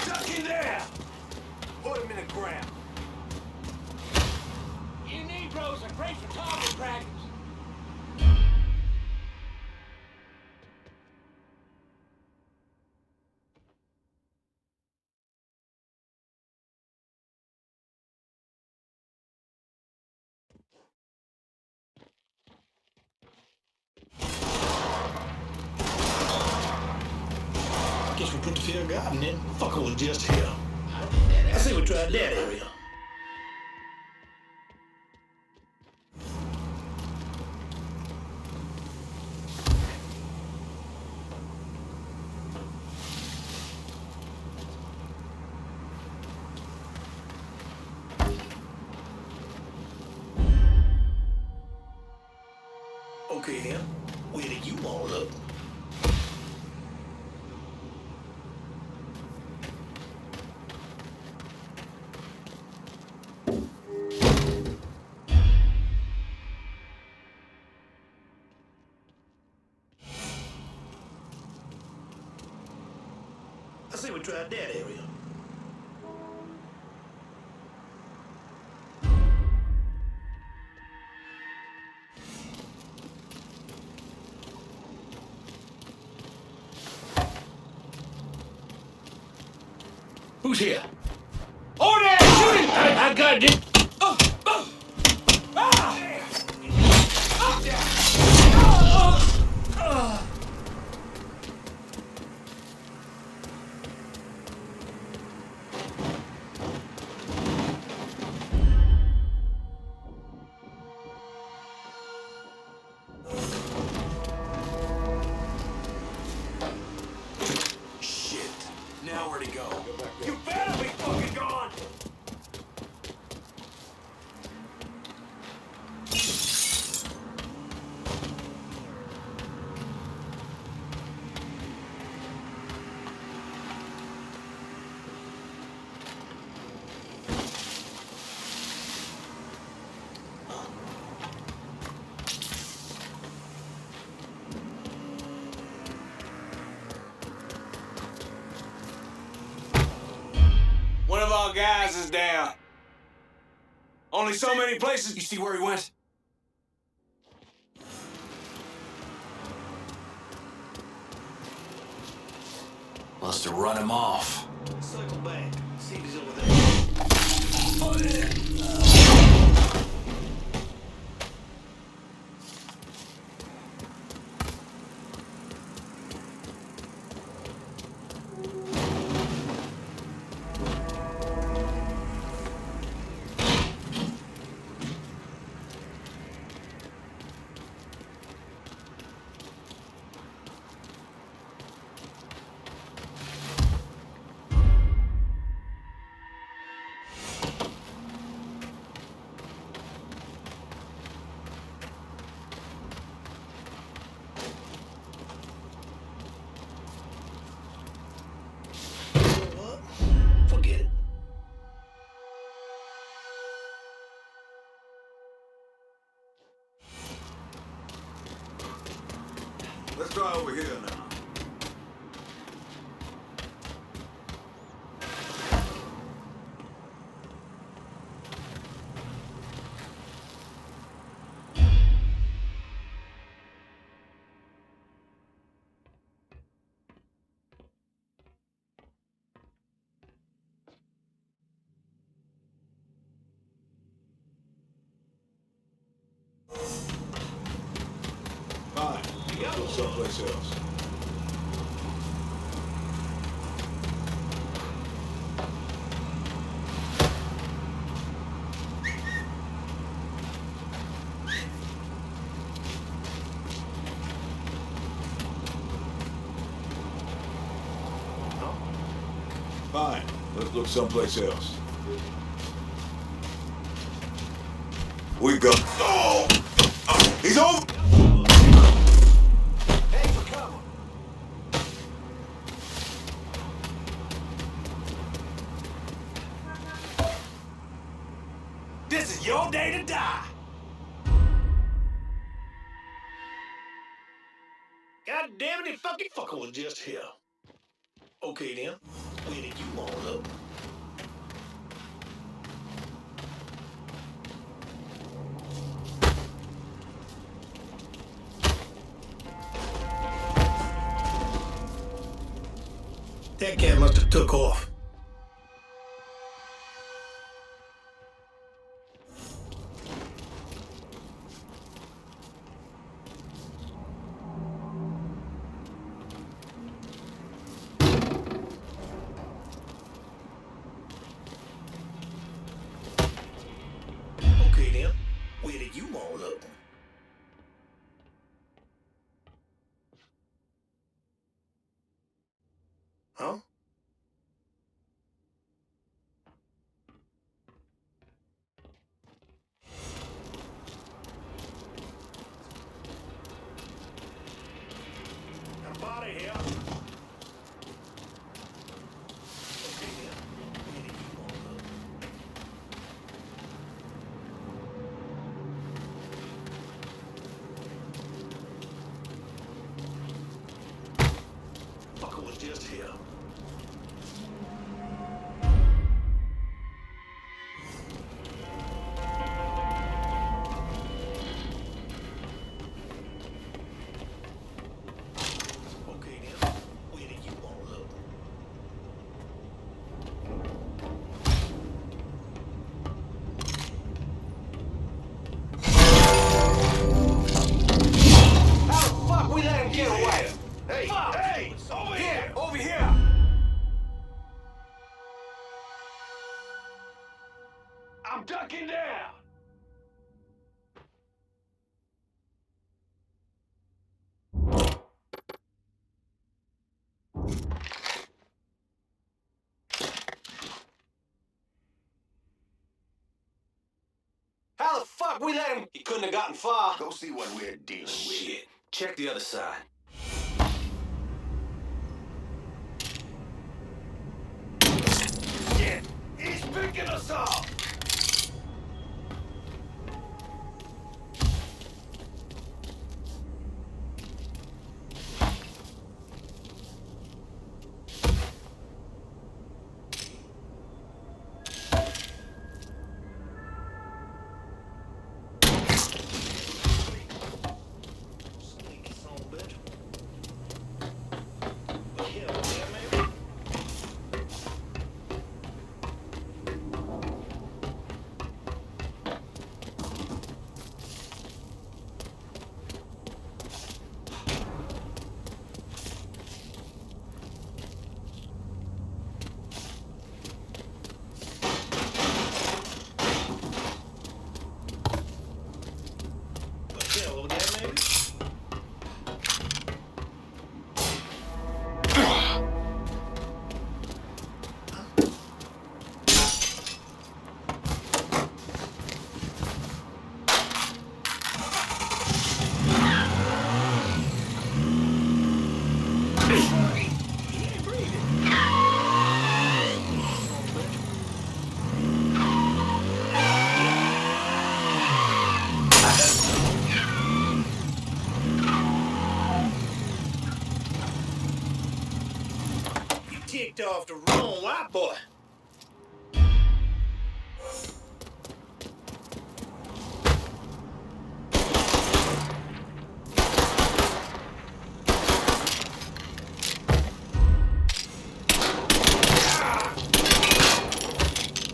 Duck in there! Put him in the ground. You Negroes are great for target practice. Guess we put the fear of God in it. Fucker was just here. I say we tried that area. Okay then, where did you all up? I say we tried that area. Who's here? Over there! Shoot him! I got it! Shit. Now where'd he go? You better be fucking gone!
guys is down. Only so many places. You see where he went? Must have run him off.
Circle back. See if he's over there. Forget it.
Let's try over here now. Fine. You gotta go someplace else. Fine. Let's look someplace else. We got. Oh! He's over! Hey, for cover! This is your day to die!
God damn it, fucking fucker was just here. Okay then, where did you all up? That cat must have took off. Okay then, where did you all up? Huh? I'm out of here. Okay then, where did you all up? Fucker was just here. Okay then, where did you all up?
How the fuck we let him get away?
Hey,
Fuck!
hey, over here!
Over here! I'm ducking down! How the fuck we let him? He couldn't have gotten far.
Go see what we're dealing with.
Shit. Check the other side.
Shit! He's picking us off! You ticked off the wrong white boy.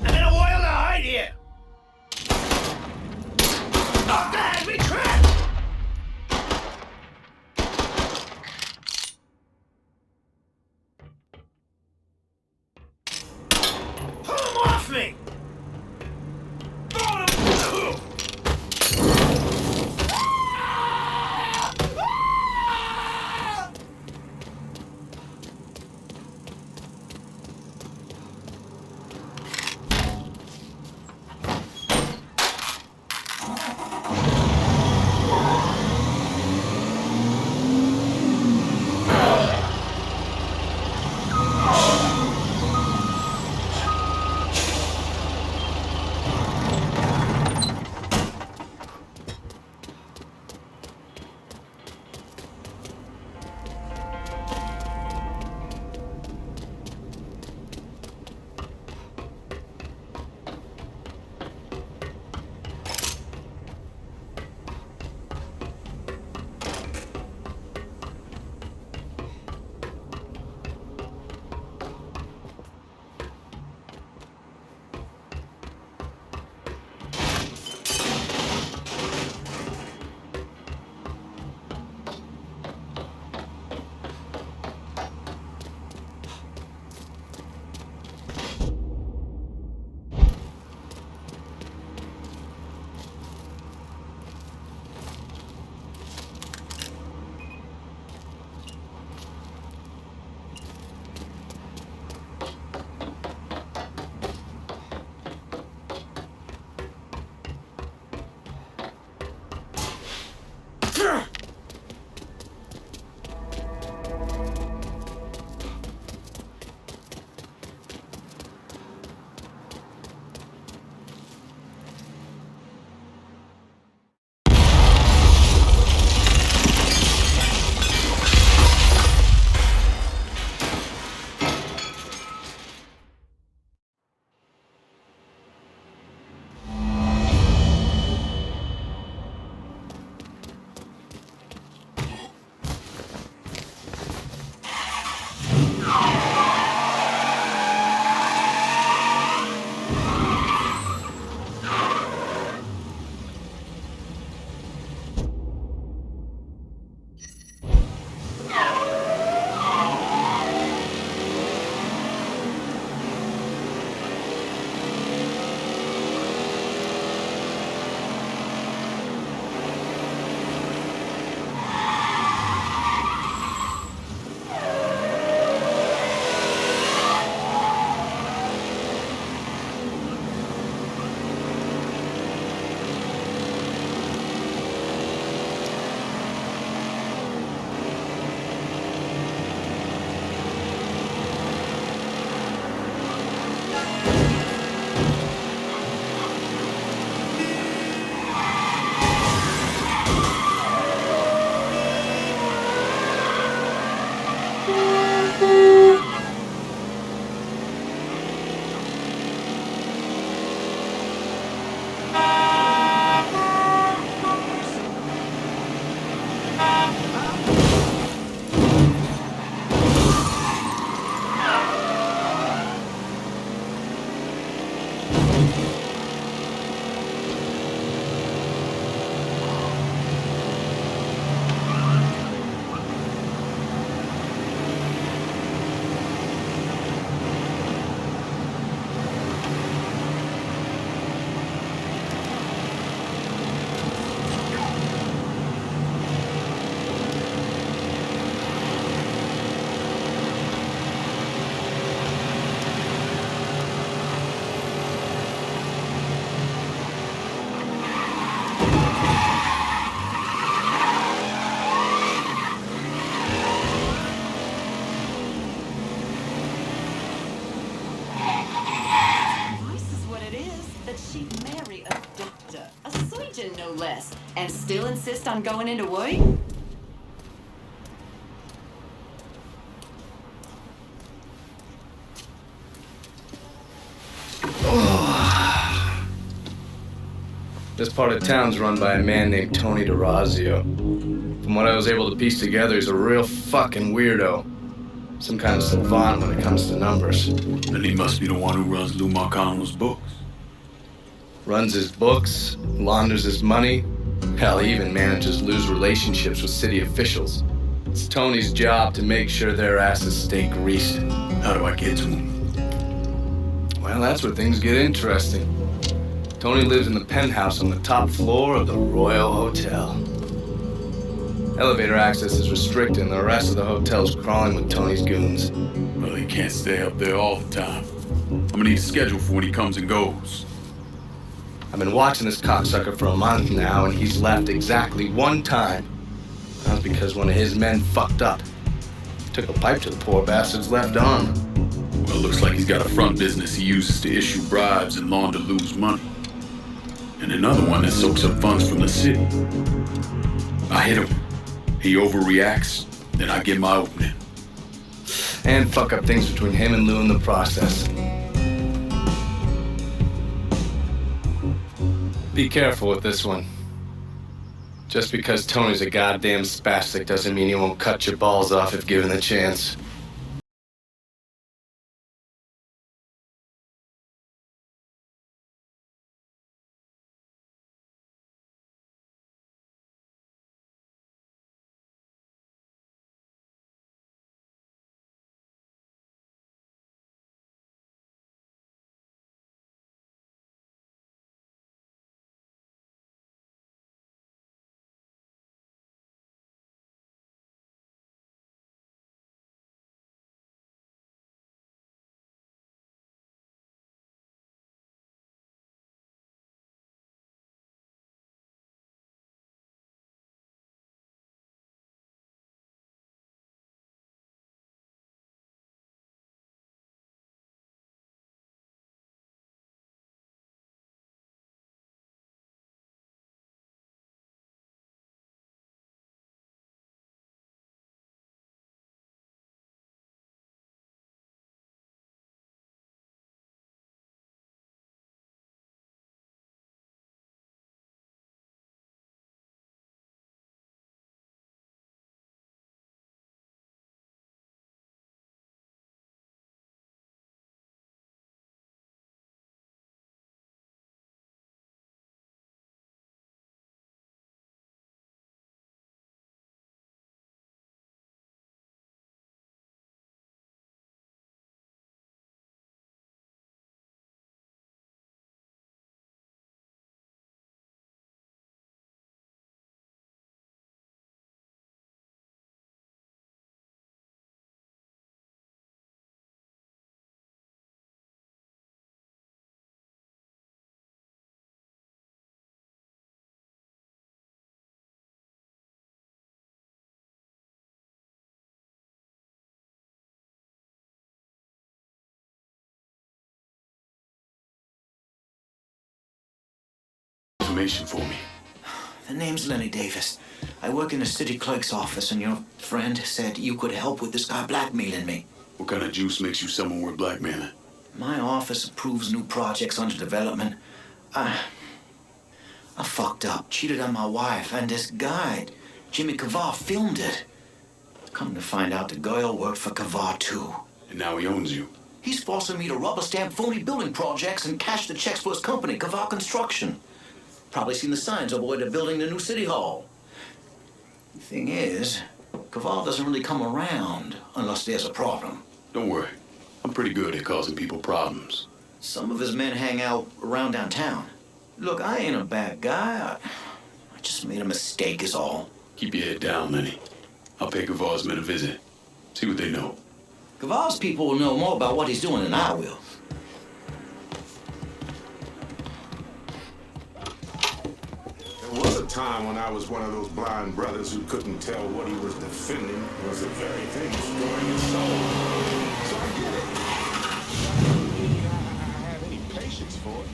I'm in a wild hide here. Oh, that has me trapped. Pull him off me.
she'd marry a doctor, a surgeon no less, and still insist on going into work?
This part of town's run by a man named Tony DeRazio. From what I was able to piece together, he's a real fucking weirdo. Some kind of savant when it comes to numbers.
Then he must be the one who runs Lou Marcano's books.
Runs his books, launders his money. Hell, he even manages Lou's relationships with city officials. It's Tony's job to make sure their asses stay greased.
How do I get to him?
Well, that's where things get interesting. Tony lives in the penthouse on the top floor of the Royal Hotel. Elevator access is restricted and the rest of the hotel's crawling with Tony's goons.
Well, he can't stay up there all the time. I'm gonna need a schedule for when he comes and goes.
I've been watching this cocksucker for a month now, and he's left exactly one time. That was because one of his men fucked up. Took a pipe to the poor bastard's left arm.
Well, it looks like he's got a front business he uses to issue bribes and launder Lou's money. And another one that soaks up funds from the city. I hit him. He overreacts, then I get my opening.
And fuck up things between him and Lou in the process. Be careful with this one. Just because Tony's a goddamn spastic doesn't mean he won't cut your balls off if given the chance.
Information for me.
The name's Lenny Davis. I work in the city clerk's office, and your friend said you could help with this guy blackmailing me.
What kind of juice makes you someone worth blackmailing?
My office approves new projects under development. I fucked up, cheated on my wife, and this guy, Jimmy Kavar, filmed it. Come to find out, the girl worked for Kavar, too.
And now he owns you.
He's forcing me to rubber stamp phony building projects and cash the checks for his company, Kavar Construction. Probably seen the signs over where they're building the new city hall. The thing is, Kaval doesn't really come around unless there's a problem.
Don't worry. I'm pretty good at causing people problems.
Some of his men hang out around downtown. Look, I ain't a bad guy. I just made a mistake is all.
Keep your head down, Lenny. I'll pay Kaval's men a visit. See what they know.
Kaval's people will know more about what he's doing than I will.
There was a time when I was one of those blind brothers who couldn't tell what he was defending was the very thing destroying his soul. So I get it. I don't think I have any patience for it.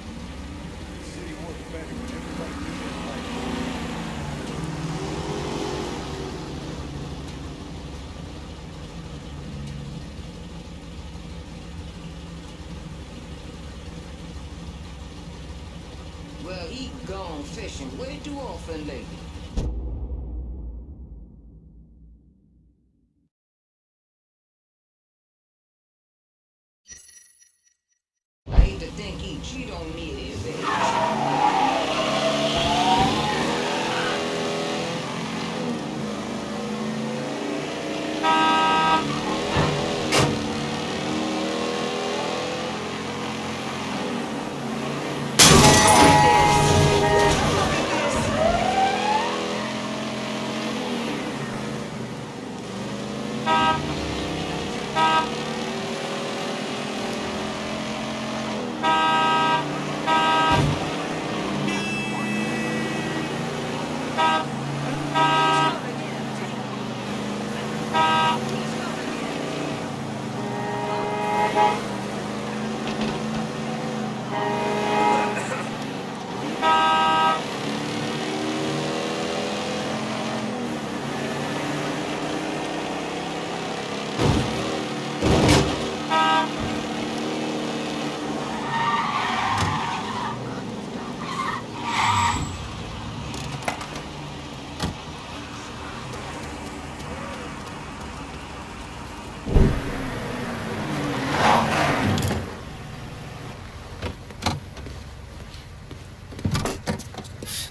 Gone fishing way too often lately. I hate to think he'd cheat on me at his age.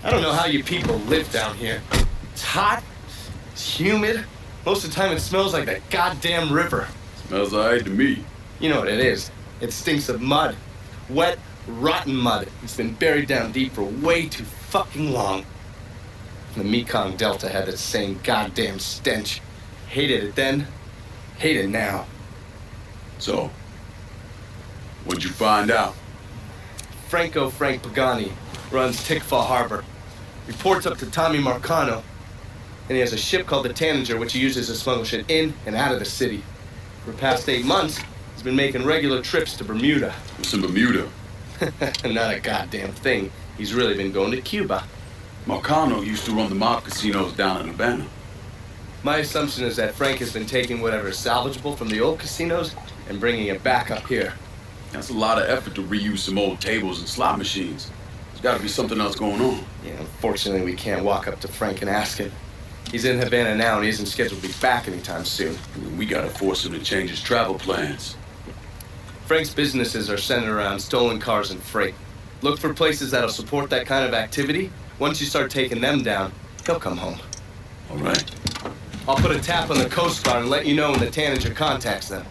I don't know how you people live down here. It's hot, it's humid. Most of the time it smells like that goddamn river.
Smells alright to me.
You know what it is. It stinks of mud. Wet, rotten mud. It's been buried down deep for way too fucking long. The Mekong Delta had that same goddamn stench. Hated it then, hate it now.
So, what'd you find out?
Frank Pagani runs Tikfa Harbor. Reports up to Tommy Marcano, and he has a ship called the Tanager, which he uses to smuggle shit in and out of the city. For the past 8 months, he's been making regular trips to Bermuda.
What's in Bermuda?
Not a goddamn thing. He's really been going to Cuba.
Marcano used to run the mob casinos down in Havana.
My assumption is that Frank has been taking whatever is salvageable from the old casinos and bringing it back up here.
That's a lot of effort to reuse some old tables and slot machines. There's gotta be something else going on.
Yeah, unfortunately, we can't walk up to Frank and ask him. He's in Havana now and he isn't scheduled to be back anytime soon.
We gotta force him to change his travel plans.
Frank's businesses are centered around stolen cars and freight. Look for places that'll support that kind of activity. Once you start taking them down, he'll come home.
All right.
I'll put a tap on the Coast Guard and let you know when the Tanager contacts them.